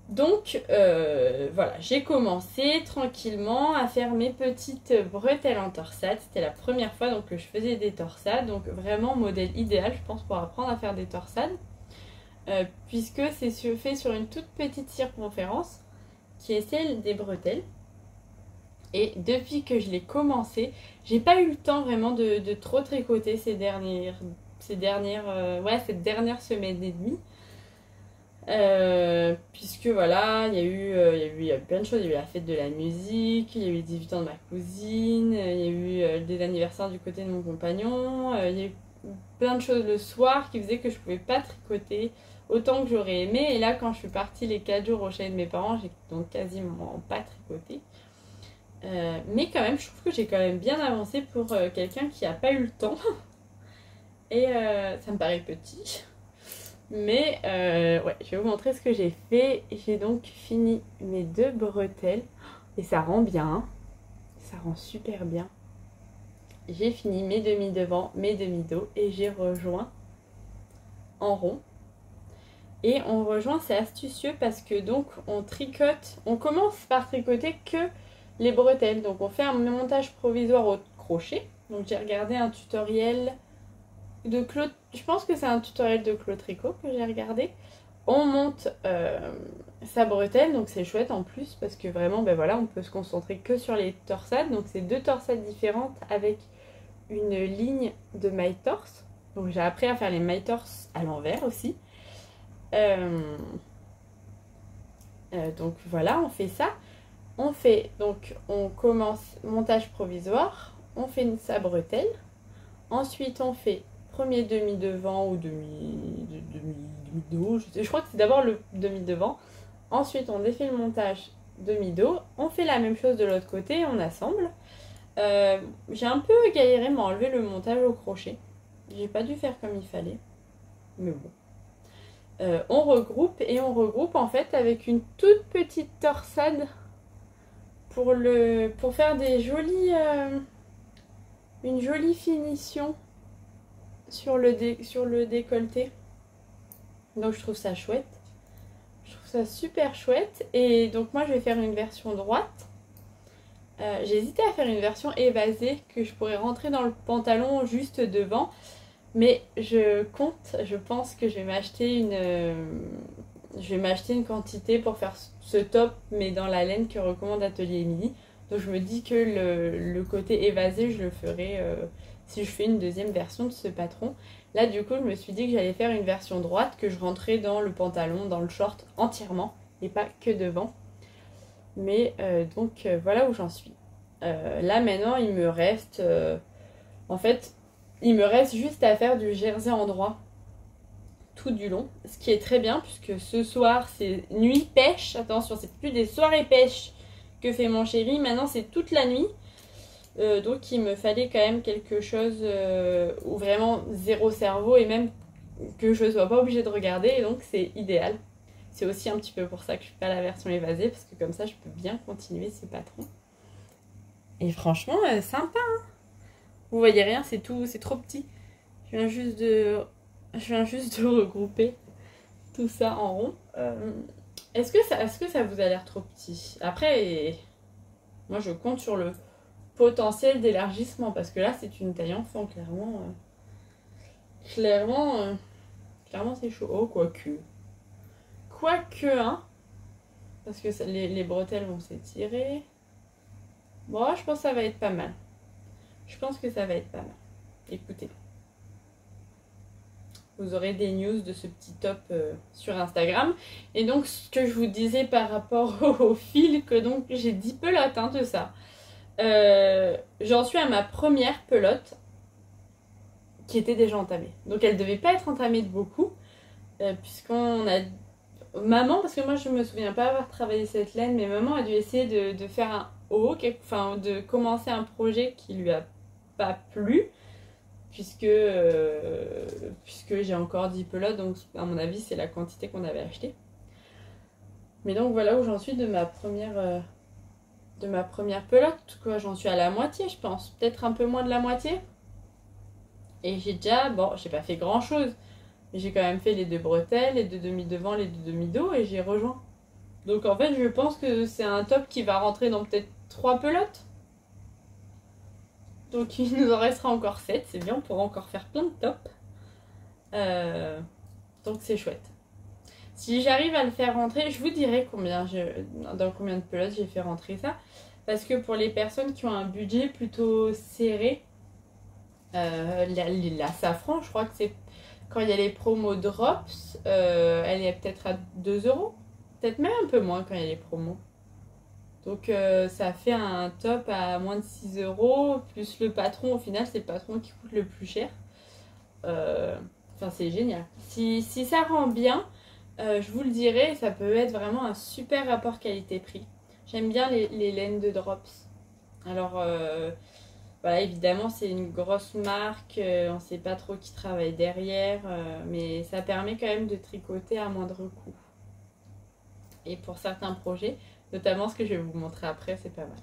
Donc, voilà, j'ai commencé tranquillement à faire mes petites bretelles en torsade. C'était la première fois donc, que je faisais des torsades. Donc, vraiment modèle idéal, je pense, pour apprendre à faire des torsades. Puisque c'est fait sur une toute petite circonférence, qui est celle des bretelles. Et depuis que je l'ai commencé, j'ai pas eu le temps vraiment de trop tricoter cette dernière semaine et demie. Puisque voilà, il y a eu plein de choses. Il y a eu la fête de la musique, il y a eu les 18 ans de ma cousine, il y a eu des anniversaires du côté de mon compagnon, il y a eu plein de choses le soir qui faisaient que je pouvais pas tricoter autant que j'aurais aimé. Et là, quand je suis partie les 4 jours au chalet de mes parents, j'ai donc quasiment pas tricoté. Mais quand même, je trouve que j'ai quand même bien avancé pour quelqu'un qui n'a pas eu le temps. Et ça me paraît petit. Mais ouais, je vais vous montrer ce que j'ai fait. J'ai donc fini mes 2 bretelles. Et ça rend bien. Hein. Ça rend super bien. J'ai fini mes demi devant, mes demi dos. Et j'ai rejoint en rond. Et on rejoint, c'est astucieux parce que donc on tricote. On commence par tricoter que les bretelles. Donc on fait un montage provisoire au crochet. Donc j'ai regardé un tutoriel de Claude, je pense que c'est un tutoriel de Claude Tricot que j'ai regardé. On monte sa bretelle, donc c'est chouette en plus parce que vraiment, ben voilà, on peut se concentrer que sur les torsades. Donc c'est 2 torsades différentes avec une ligne de maille torse. Donc j'ai appris à faire les mailles torse à l'envers aussi. Donc voilà, on fait ça. On commence montage provisoire, on fait sa bretelle. Ensuite on fait premier demi-devant ou demi-dos, je crois que c'est d'abord le demi-devant. Ensuite, on défait le montage demi-dos. On fait la même chose de l'autre côté, on assemble. J'ai un peu galéré à m'enlever le montage au crochet. J'ai pas dû faire comme il fallait. Mais bon. On regroupe et on regroupe en fait avec une toute petite torsade pour faire des jolies... une jolie finition sur le décolleté. Donc je trouve ça chouette. Je trouve ça super chouette. Et donc moi je vais faire une version droite. J'ai hésité à faire une version évasée que je pourrais rentrer dans le pantalon juste devant. Mais je pense que je vais m'acheter une quantité pour faire ce top, mais dans la laine que recommande Atelier Émilie. Donc je me dis que le côté évasé, je le ferai si je fais une deuxième version de ce patron. Là du coup je me suis dit que j'allais faire une version droite, que je rentrais dans le pantalon, dans le short entièrement et pas que devant. Mais donc voilà où j'en suis. Là maintenant il me reste en fait il me reste juste à faire du jersey en droit tout du long, ce qui est très bien puisque ce soir c'est nuit pêche. Attention, c'est plus des soirées pêche que fait mon chéri, maintenant c'est toute la nuit. Donc il me fallait quand même quelque chose où vraiment zéro cerveau et même que je ne sois pas obligée de regarder, et donc c'est idéal. C'est aussi un petit peu pour ça que je fais pas la version évasée, parce que comme ça je peux bien continuer ce patron. Et franchement sympa hein. Vous voyez rien, c'est tout, c'est trop petit. Je viens juste de regrouper tout ça en rond. Est-ce que ça vous a l'air trop petit? Après, moi je compte sur le potentiel d'élargissement parce que là c'est une taille enfant, clairement. Clairement c'est chaud. Oh, quoique, hein, parce que les bretelles vont s'étirer. Bon, je pense que ça va être pas mal. Je pense que ça va être pas mal. Écoutez, vous aurez des news de ce petit top sur Instagram. Et donc, ce que je vous disais par rapport au fil, que donc j'ai 10 pelotes hein, de ça. J'en suis à ma première pelote qui était déjà entamée. Donc, elle devait pas être entamée de beaucoup, puisqu'on a... Maman, parce que moi je me souviens pas avoir travaillé cette laine, mais maman a dû essayer de faire un haut, enfin de commencer un projet qui lui a pas plu, puisque j'ai encore 10 pelotes, donc à mon avis c'est la quantité qu'on avait acheté. Mais donc voilà où j'en suis de ma première pelote, quoi. J'en suis à la moitié je pense, peut-être un peu moins de la moitié. Et j'ai déjà, bon j'ai pas fait grand chose, mais j'ai quand même fait les 2 bretelles, les 2 demi-devant, les 2 demi-dos et j'ai rejoint. Donc en fait je pense que c'est un top qui va rentrer dans peut-être 3 pelotes. Donc il nous en restera encore 7, c'est bien, on pourra encore faire plein de tops. Donc c'est chouette. Si j'arrive à le faire rentrer, je vous dirai dans combien de pelotes j'ai fait rentrer ça. Parce que pour les personnes qui ont un budget plutôt serré, la Safran, je crois que c'est quand il y a les promos Drops, elle est peut-être à 2 €. Peut-être même un peu moins quand il y a les promos. Donc ça fait un top à moins de 6 €, plus le patron, au final c'est le patron qui coûte le plus cher. Enfin c'est génial. Si ça rend bien, je vous le dirai, ça peut être vraiment un super rapport qualité-prix. J'aime bien les laines de Drops. Alors voilà, évidemment c'est une grosse marque, on ne sait pas trop qui travaille derrière, mais ça permet quand même de tricoter à moindre coût. Et pour certains projets, notamment ce que je vais vous montrer après, c'est pas mal.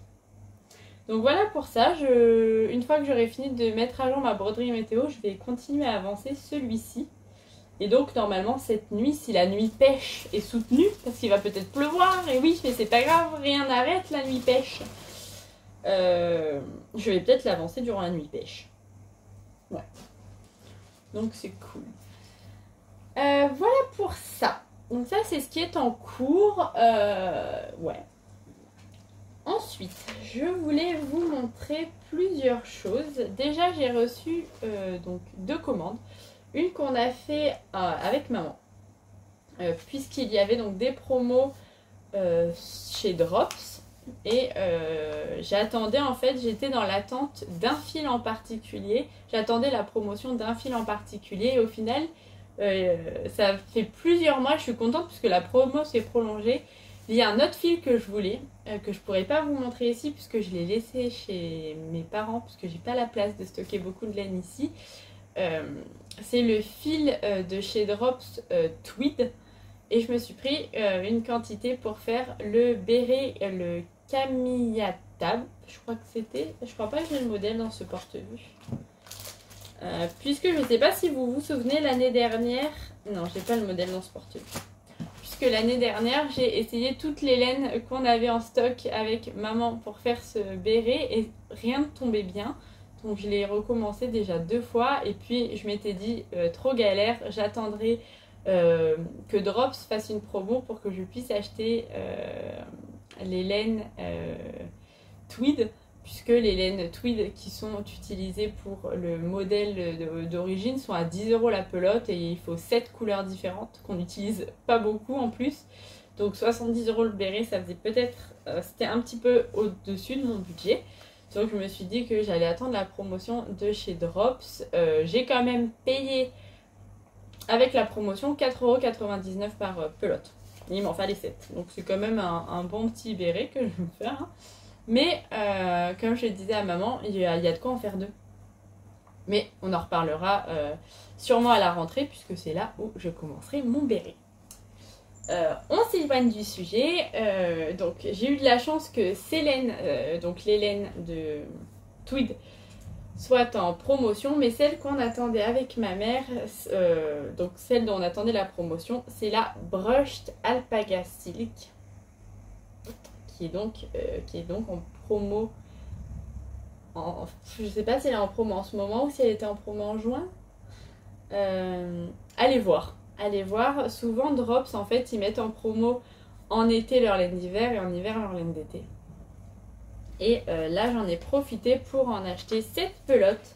Donc voilà pour ça, une fois que j'aurai fini de mettre à jour ma broderie météo, je vais continuer à avancer celui-ci. Et donc normalement cette nuit, si la nuit pêche est soutenue, parce qu'il va peut-être pleuvoir, et oui, mais c'est pas grave, rien n'arrête la nuit pêche. Je vais peut-être l'avancer durant la nuit pêche. Ouais. Donc c'est cool. Voilà pour ça. Donc ça c'est ce qui est en cours. Ouais. Ensuite, je voulais vous montrer plusieurs choses. Déjà j'ai reçu donc 2 commandes. Une qu'on a fait avec maman. Puisqu'il y avait donc des promos chez Drops. Et j'attendais en fait, j'étais dans l'attente d'un fil en particulier. J'attendais la promotion d'un fil en particulier. Et au final, ça fait plusieurs mois, je suis contente puisque la promo s'est prolongée. Il y a un autre fil que je voulais, que je pourrais pas vous montrer ici puisque je l'ai laissé chez mes parents, puisque j'ai pas la place de stocker beaucoup de laine ici. C'est le fil de chez Drops Tweed. Et je me suis pris une quantité pour faire le béret, le Camillatab. Je crois que c'était. Je crois pas que j'ai le modèle dans ce porte-vue. Puisque je ne sais pas si vous vous souvenez, l'année dernière. Non, j'ai pas le modèle dans ce porte-vue. Puisque l'année dernière, j'ai essayé toutes les laines qu'on avait en stock avec maman pour faire ce béret et rien ne tombait bien. Donc je l'ai recommencé déjà 2 fois. Et puis je m'étais dit, trop galère, j'attendrai que Drops fasse une promo pour que je puisse acheter les laines Tweed, puisque les laines Tweed qui sont utilisées pour le modèle d'origine sont à 10 € la pelote et il faut 7 couleurs différentes qu'on n'utilise pas beaucoup en plus. Donc 70 € le béret, ça faisait peut-être, c'était un petit peu au-dessus de mon budget. Donc je me suis dit que j'allais attendre la promotion de chez Drops. J'ai quand même payé avec la promotion 4,99 € par pelote. Il m'en fallait 7. Donc c'est quand même un bon petit béret que je vais me faire. Hein. Mais comme je le disais à maman, il y a de quoi en faire 2. Mais on en reparlera sûrement à la rentrée puisque c'est là où je commencerai mon béret. On s'éloigne du sujet. Donc j'ai eu de la chance que ces laines, donc les laines de Tweed, soit en promotion, mais celle qu'on attendait avec ma mère, donc celle dont on attendait la promotion, c'est la Brushed Alpaga Silk, qui est donc en promo. Je sais pas si elle est en promo en ce moment ou si elle était en promo en juin. Allez voir. Allez voir. Souvent, Drops, en fait, ils mettent en promo en été leur laine d'hiver et en hiver leur laine d'été. Et là, j'en ai profité pour en acheter 7 pelotes.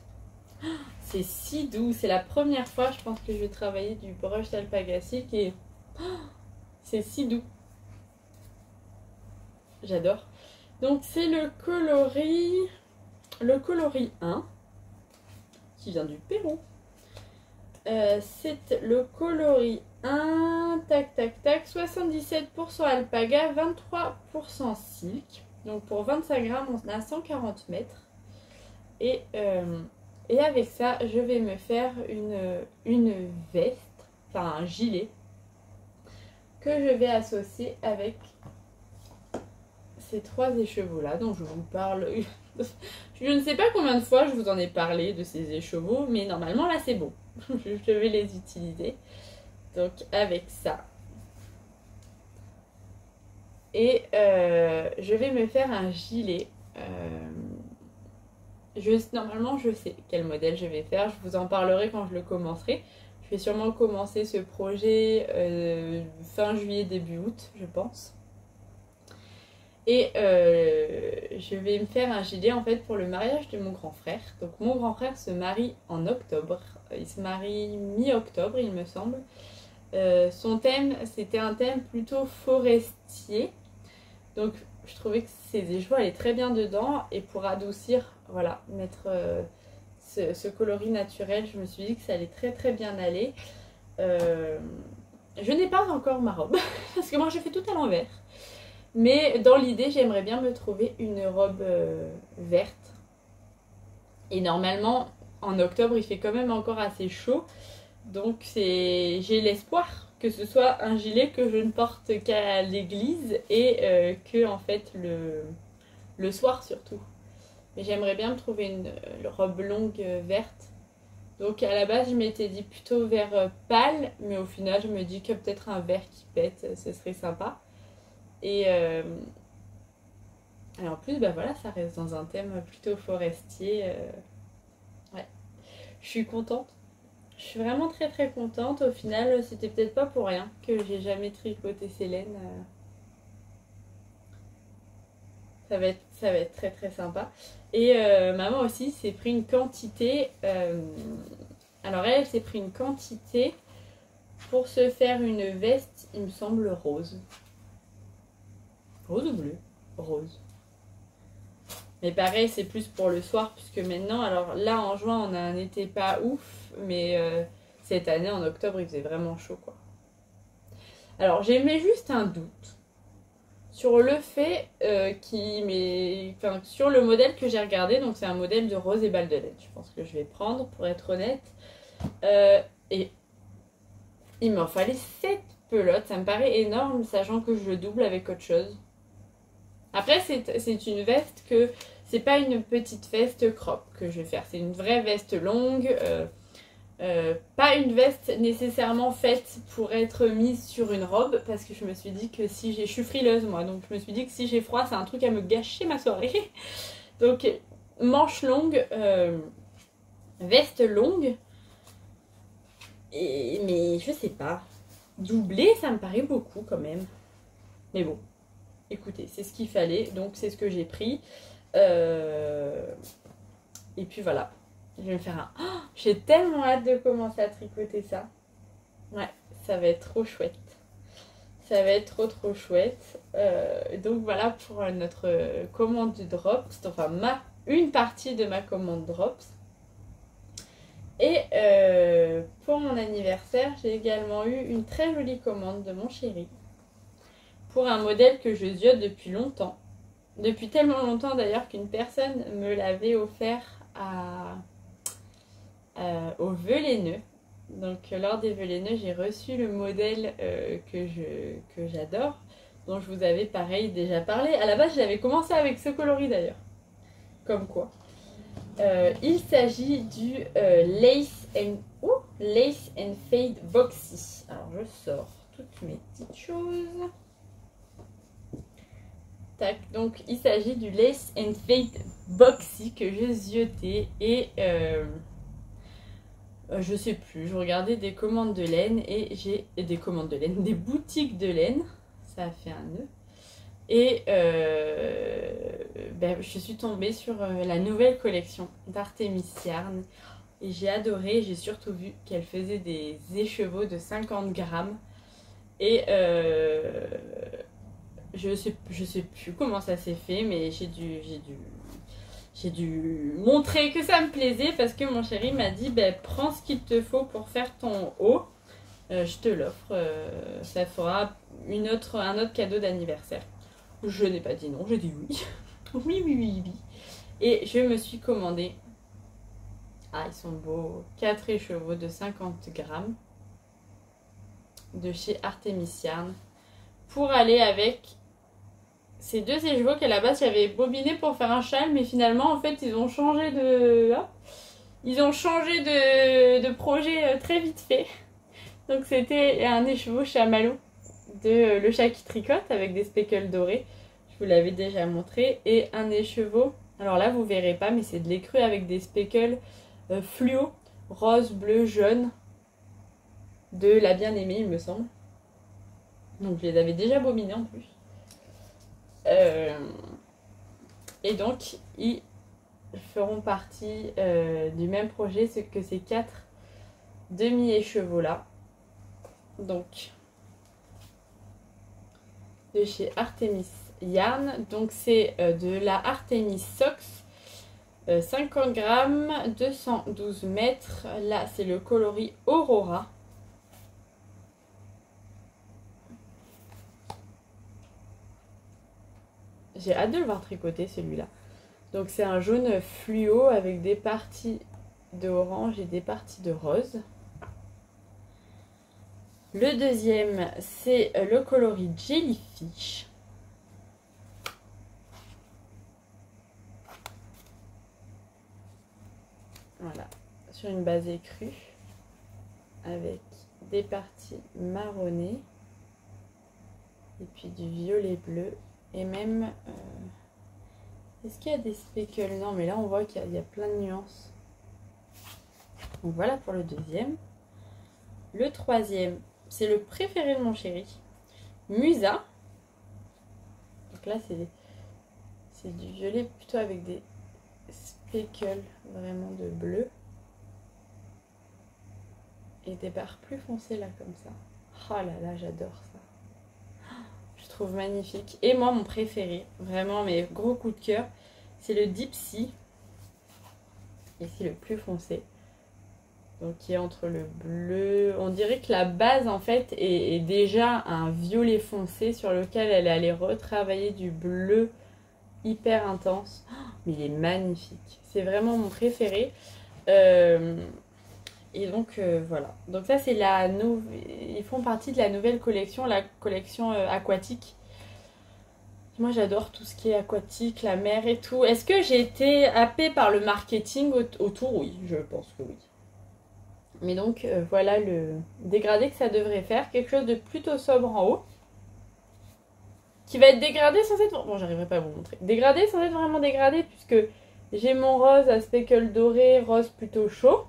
C'est si doux. C'est la première fois, je pense, que je vais travailler du brush Alpaga Silk et c'est si doux. J'adore. Donc, c'est le coloris 1 qui vient du Pérou. C'est le coloris 1, tac tac tac, 77% alpaga, 23% silk. Donc pour 25 grammes, on a 140 mètres. Et avec ça, je vais me faire une veste, enfin un gilet, que je vais associer avec ces 3 écheveaux là dont je vous parle. Je ne sais pas combien de fois je vous en ai parlé de ces écheveaux, mais normalement là c'est bon. Je vais les utiliser. Donc avec ça. Et je vais me faire un gilet. Normalement je sais quel modèle je vais faire. Je vous en parlerai quand je le commencerai. Je vais sûrement commencer ce projet fin juillet, début août, je pense. Et je vais me faire un gilet en fait pour le mariage de mon grand frère. Donc mon grand frère se marie en octobre. Il se marie mi-octobre il me semble. Son thème, c'était un thème plutôt forestier. Donc je trouvais que ces écheveaux allaient très bien dedans. Et pour adoucir, voilà, mettre ce coloris naturel, je me suis dit que ça allait très très bien aller. Je n'ai pas encore ma robe. Parce que moi j'ai fait tout à l'envers. Mais dans l'idée, j'aimerais bien me trouver une robe verte. Et normalement, en octobre, il fait quand même encore assez chaud. Donc j'ai l'espoir que ce soit un gilet que je ne porte qu'à l'église et que en fait le soir surtout. Mais j'aimerais bien me trouver une robe longue verte. Donc à la base, je m'étais dit plutôt vert pâle. Mais au final, je me dis que peut-être un vert qui pète, ce serait sympa. Et en plus, bah voilà, ça reste dans un thème plutôt forestier. Ouais, je suis contente. Je suis vraiment très très contente. Au final, c'était peut-être pas pour rien que j'ai jamais tricoté ces laines. Ça va être très très sympa. Et maman aussi s'est pris une quantité. Alors elle s'est pris une quantité pour se faire une veste, il me semble, rose. Rose ou bleu? Rose. Mais pareil, c'est plus pour le soir, puisque maintenant, alors là en juin, on a un été pas ouf, mais cette année, en octobre, il faisait vraiment chaud, quoi. Alors, j'émets juste un doute sur le fait sur le modèle que j'ai regardé. Donc, c'est un modèle de rose et balle de laine. Je pense que je vais prendre, pour être honnête. Et il m'en fallait 7 pelotes. Ça me paraît énorme, sachant que je le double avec autre chose. Après, c'est une veste que... C'est pas une petite veste crop que je vais faire. C'est une vraie veste longue. Pas une veste nécessairement faite pour être mise sur une robe. Parce que je me suis dit que si j'ai... Je suis frileuse, moi. Donc, je me suis dit que si j'ai froid, c'est un truc à me gâcher ma soirée. Donc, manche longue. Veste longue. Mais je sais pas. Doublé, ça me paraît beaucoup quand même. Mais bon. Écoutez, c'est ce qu'il fallait, donc c'est ce que j'ai pris. Et puis voilà, je vais me faire un... Oh, j'ai tellement hâte de commencer à tricoter ça. Ouais, ça va être trop chouette. Ça va être trop trop chouette. Donc voilà pour notre commande Drops. Enfin, une partie de ma commande Drops. Et pour mon anniversaire, j'ai également eu une très jolie commande de mon chéri. Pour un modèle que je ziote depuis longtemps. Depuis tellement longtemps d'ailleurs qu'une personne me l'avait offert au vœux laineux. Donc lors des vœux laineux, j'ai reçu le modèle que j'adore, dont je vous avais pareil déjà parlé. À la base, j'avais commencé avec ce coloris d'ailleurs. Comme quoi. Il s'agit du Lace and Fade Boxy. Alors je sors toutes mes petites choses. Tac, donc il s'agit du Lace and Fade Boxy que j'ai zioté et je sais plus, je regardais des commandes de laine et j'ai des commandes de laine, des boutiques de laine, ça a fait un nœud. Et je suis tombée sur la nouvelle collection d'Artemis Yarn et j'ai adoré. J'ai surtout vu qu'elle faisait des écheveaux de 50 grammes et je sais plus comment ça s'est fait, mais j'ai dû montrer que ça me plaisait parce que mon chéri m'a dit prends ce qu'il te faut pour faire ton haut, je te l'offre, ça fera un autre cadeau d'anniversaire. Je n'ai pas dit non, j'ai dit oui. Oui. Et je me suis commandé, ils sont beaux, 4 écheveaux de 50 grammes de chez Artemis Yarn pour aller avec ces 2 écheveaux qu'à la base j'avais bobiné pour faire un châle, mais finalement en fait ils ont changé de projet très vite fait. Donc c'était un écheveau chamallow de Le Chat qui tricote avec des speckles dorés. Je vous l'avais déjà montré. Et un écheveau, alors là vous verrez pas, mais c'est de l'écru avec des speckles fluo, rose, bleu, jaune, de La Bien-Aimée il me semble. Donc je les avais déjà bobinés en plus. Et donc ils feront partie du même projet que ces 4 demi-écheveaux là. Donc de chez Artemis Yarn. Donc c'est de la Artemis Socks, 50 grammes, 212 mètres. Là c'est le coloris Aurora. J'ai hâte de le voir tricoter celui-là. Donc c'est un jaune fluo avec des parties de orange et des parties de rose. Le deuxième, c'est le coloris Jellyfish. Voilà, sur une base écrue avec des parties marronnées et puis du violet bleu et même... est-ce qu'il y a des speckles? Non, mais là on voit qu'il y a plein de nuances. Donc voilà pour le deuxième. Le troisième, c'est le préféré de mon chéri, Musa. Donc là c'est du violet plutôt avec des speckles vraiment de bleu et des barres plus foncées là comme ça. Oh là là, j'adore ça. Je trouve magnifique. Et moi mon préféré, vraiment mes gros coups de cœur, c'est le Deep Sea. Ici le plus foncé. Donc qui est entre le bleu. On dirait que la base en fait est déjà un violet foncé sur lequel elle est allée retravailler du bleu hyper intense. Oh, mais il est magnifique. C'est vraiment mon préféré. Et donc voilà. Donc ça c'est la nouvelle. Ils font partie de la nouvelle collection, la collection aquatique. Moi j'adore tout ce qui est aquatique, la mer et tout. Est-ce que j'ai été happée par le marketing autour? Oui, je pense que oui. Mais donc voilà le dégradé que ça devrait faire. Quelque chose de plutôt sobre en haut. Qui va être dégradé sans être... Bon, j'arriverai pas à vous montrer. Dégradé sans être vraiment dégradé puisque j'ai mon rose à speckle doré, rose plutôt chaud.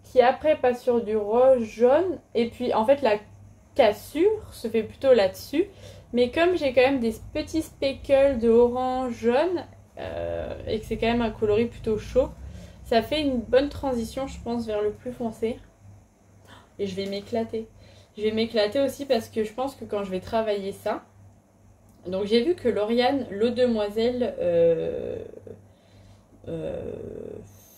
Qui après passe sur du rose jaune. Et puis en fait la cassure se fait plutôt là-dessus. Mais comme j'ai quand même des petits speckles de orange jaune et que c'est quand même un coloris plutôt chaud, ça fait une bonne transition je pense vers le plus foncé. Et je vais m'éclater. Je vais m'éclater aussi parce que je pense que quand je vais travailler ça... Donc j'ai vu que Lauriane, l'eau demoiselle,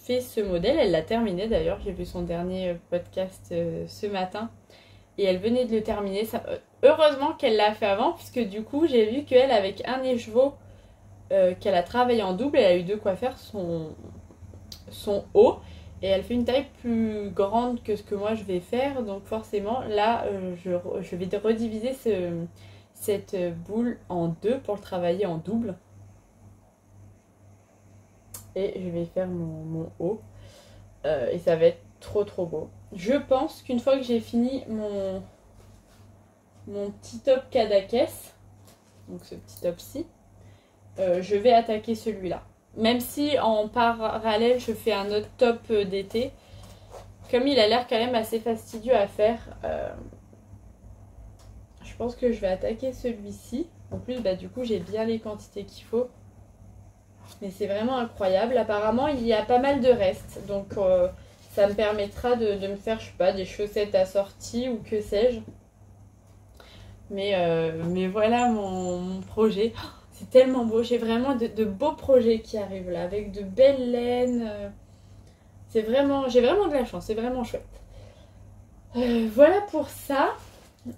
fait ce modèle. Elle l'a terminé d'ailleurs. J'ai vu son dernier podcast ce matin. Et elle venait de le terminer. Ça, heureusement qu'elle l'a fait avant, puisque du coup, j'ai vu qu'elle, avec un écheveau qu'elle a travaillé en double, elle a eu de quoi faire son haut. Et elle fait une taille plus grande que ce que moi je vais faire. Donc forcément, là, je vais rediviser cette boule en deux pour le travailler en double. et je vais faire mon haut. Et ça va être trop beau. Je pense qu'une fois que j'ai fini mon petit top Cadaqués, donc ce petit top-ci, je vais attaquer celui-là. Même si en parallèle je fais un autre top d'été, comme il a l'air quand même assez fastidieux à faire, je pense que je vais attaquer celui-ci. En plus, bah, du coup, j'ai bien les quantités qu'il faut. Mais c'est vraiment incroyable. Apparemment, il y a pas mal de restes. Donc, ça me permettra de me faire, je sais pas, des chaussettes assorties ou que sais-je. Mais voilà mon projet. Oh, c'est tellement beau. J'ai vraiment de beaux projets qui arrivent là, avec de belles laines. J'ai vraiment de la chance. C'est vraiment chouette. Voilà pour ça.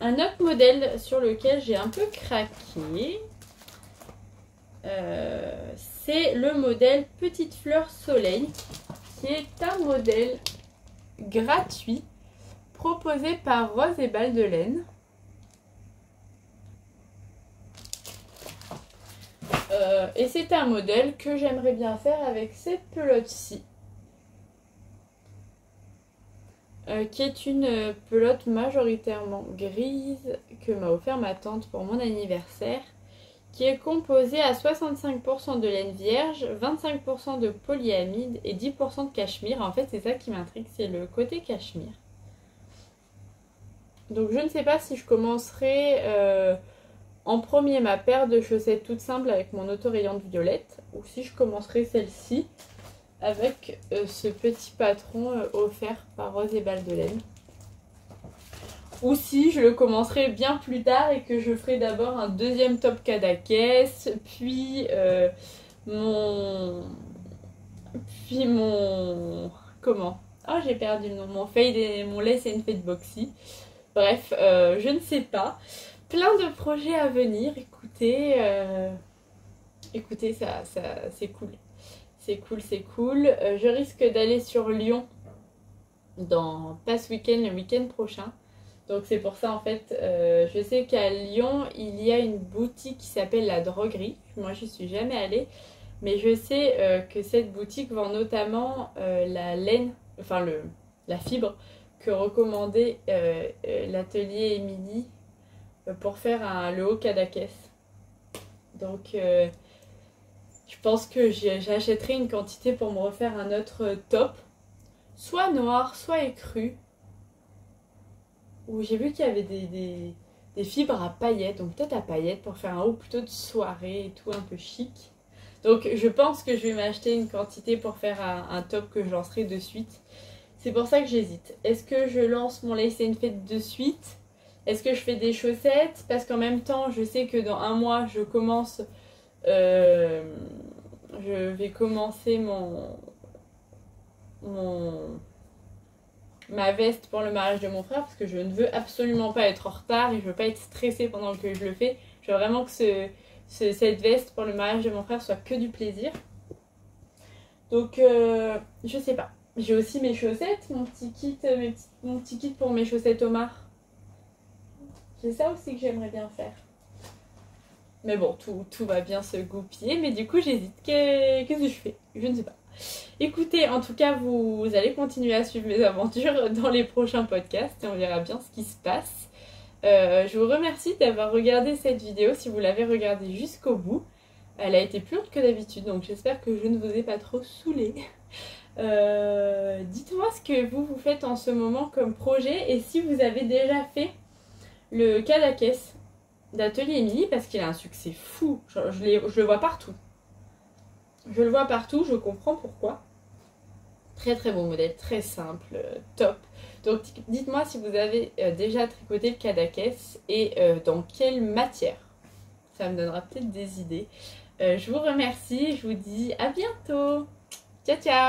Un autre modèle sur lequel j'ai un peu craqué, c'est le modèle Petite Fleur Soleil, qui est un modèle gratuit proposé par Rose et Balles de Laine. Et c'est un modèle que j'aimerais bien faire avec cette pelote-ci. Qui est une pelote majoritairement grise que m'a offert ma tante pour mon anniversaire, qui est composée à 65% de laine vierge, 25% de polyamide et 10% de cachemire. En fait, c'est ça qui m'intrigue, c'est le côté cachemire. Donc je ne sais pas si je commencerai en premier ma paire de chaussettes toute simple avec mon autorayante violette, ou si je commencerai celle-ci avec ce petit patron offert par Rose et Balles de Laine. Ou si je le commencerai bien plus tard et que je ferai d'abord un deuxième top Cadaqués, puis mon... Comment? Oh, j'ai perdu le nom. Mon fade et mon lace and fade boxy. Bref, je ne sais pas. Plein de projets à venir. Écoutez, ça c'est cool. C'est cool. Je risque d'aller sur Lyon pas ce week-end, le week-end prochain. Donc c'est pour ça en fait, je sais qu'à Lyon, il y a une boutique qui s'appelle La Droguerie. Moi, je suis jamais allée. Mais je sais que cette boutique vend notamment la laine, enfin la fibre que recommandait l'atelier Émilie pour faire le haut Cadaqués. Donc je pense que j'achèterai une quantité pour me refaire un autre top, soit noir, soit écru. Où j'ai vu qu'il y avait des fibres à paillettes, donc peut-être à paillettes pour faire un haut plutôt de soirée et tout, un peu chic. Donc je pense que je vais m'acheter une quantité pour faire un top que je lancerai de suite. C'est pour ça que j'hésite. Est-ce que je lance mon lace and fade de suite? Est-ce que je fais des chaussettes? Parce qu'en même temps, je sais que dans un mois, je vais commencer ma veste pour le mariage de mon frère, parce que je ne veux absolument pas être en retard et je veux pas être stressée pendant que je le fais. Je veux vraiment que cette veste pour le mariage de mon frère soit que du plaisir. Donc je sais pas. J'ai aussi mes chaussettes, mon petit kit pour mes chaussettes Omar. C'est ça aussi que j'aimerais bien faire. Mais bon, tout va bien se goupiller, mais du coup j'hésite. Qu'est-ce que je fais? Je ne sais pas. Écoutez, en tout cas, vous allez continuer à suivre mes aventures dans les prochains podcasts et on verra bien ce qui se passe. Je vous remercie d'avoir regardé cette vidéo, si vous l'avez regardée jusqu'au bout. Elle a été plus longue que d'habitude, donc j'espère que je ne vous ai pas trop saoulé. Dites-moi ce que vous faites en ce moment comme projet et si vous avez déjà fait le Cadaqués d'Atelier Émilie, parce qu'il a un succès fou. Je le vois partout. Je le vois partout, je comprends pourquoi. Très très bon modèle, très simple, top. Donc dites-moi si vous avez déjà tricoté le Cadaqués et dans quelle matière. Ça me donnera peut-être des idées. Je vous remercie, je vous dis à bientôt. Ciao ciao.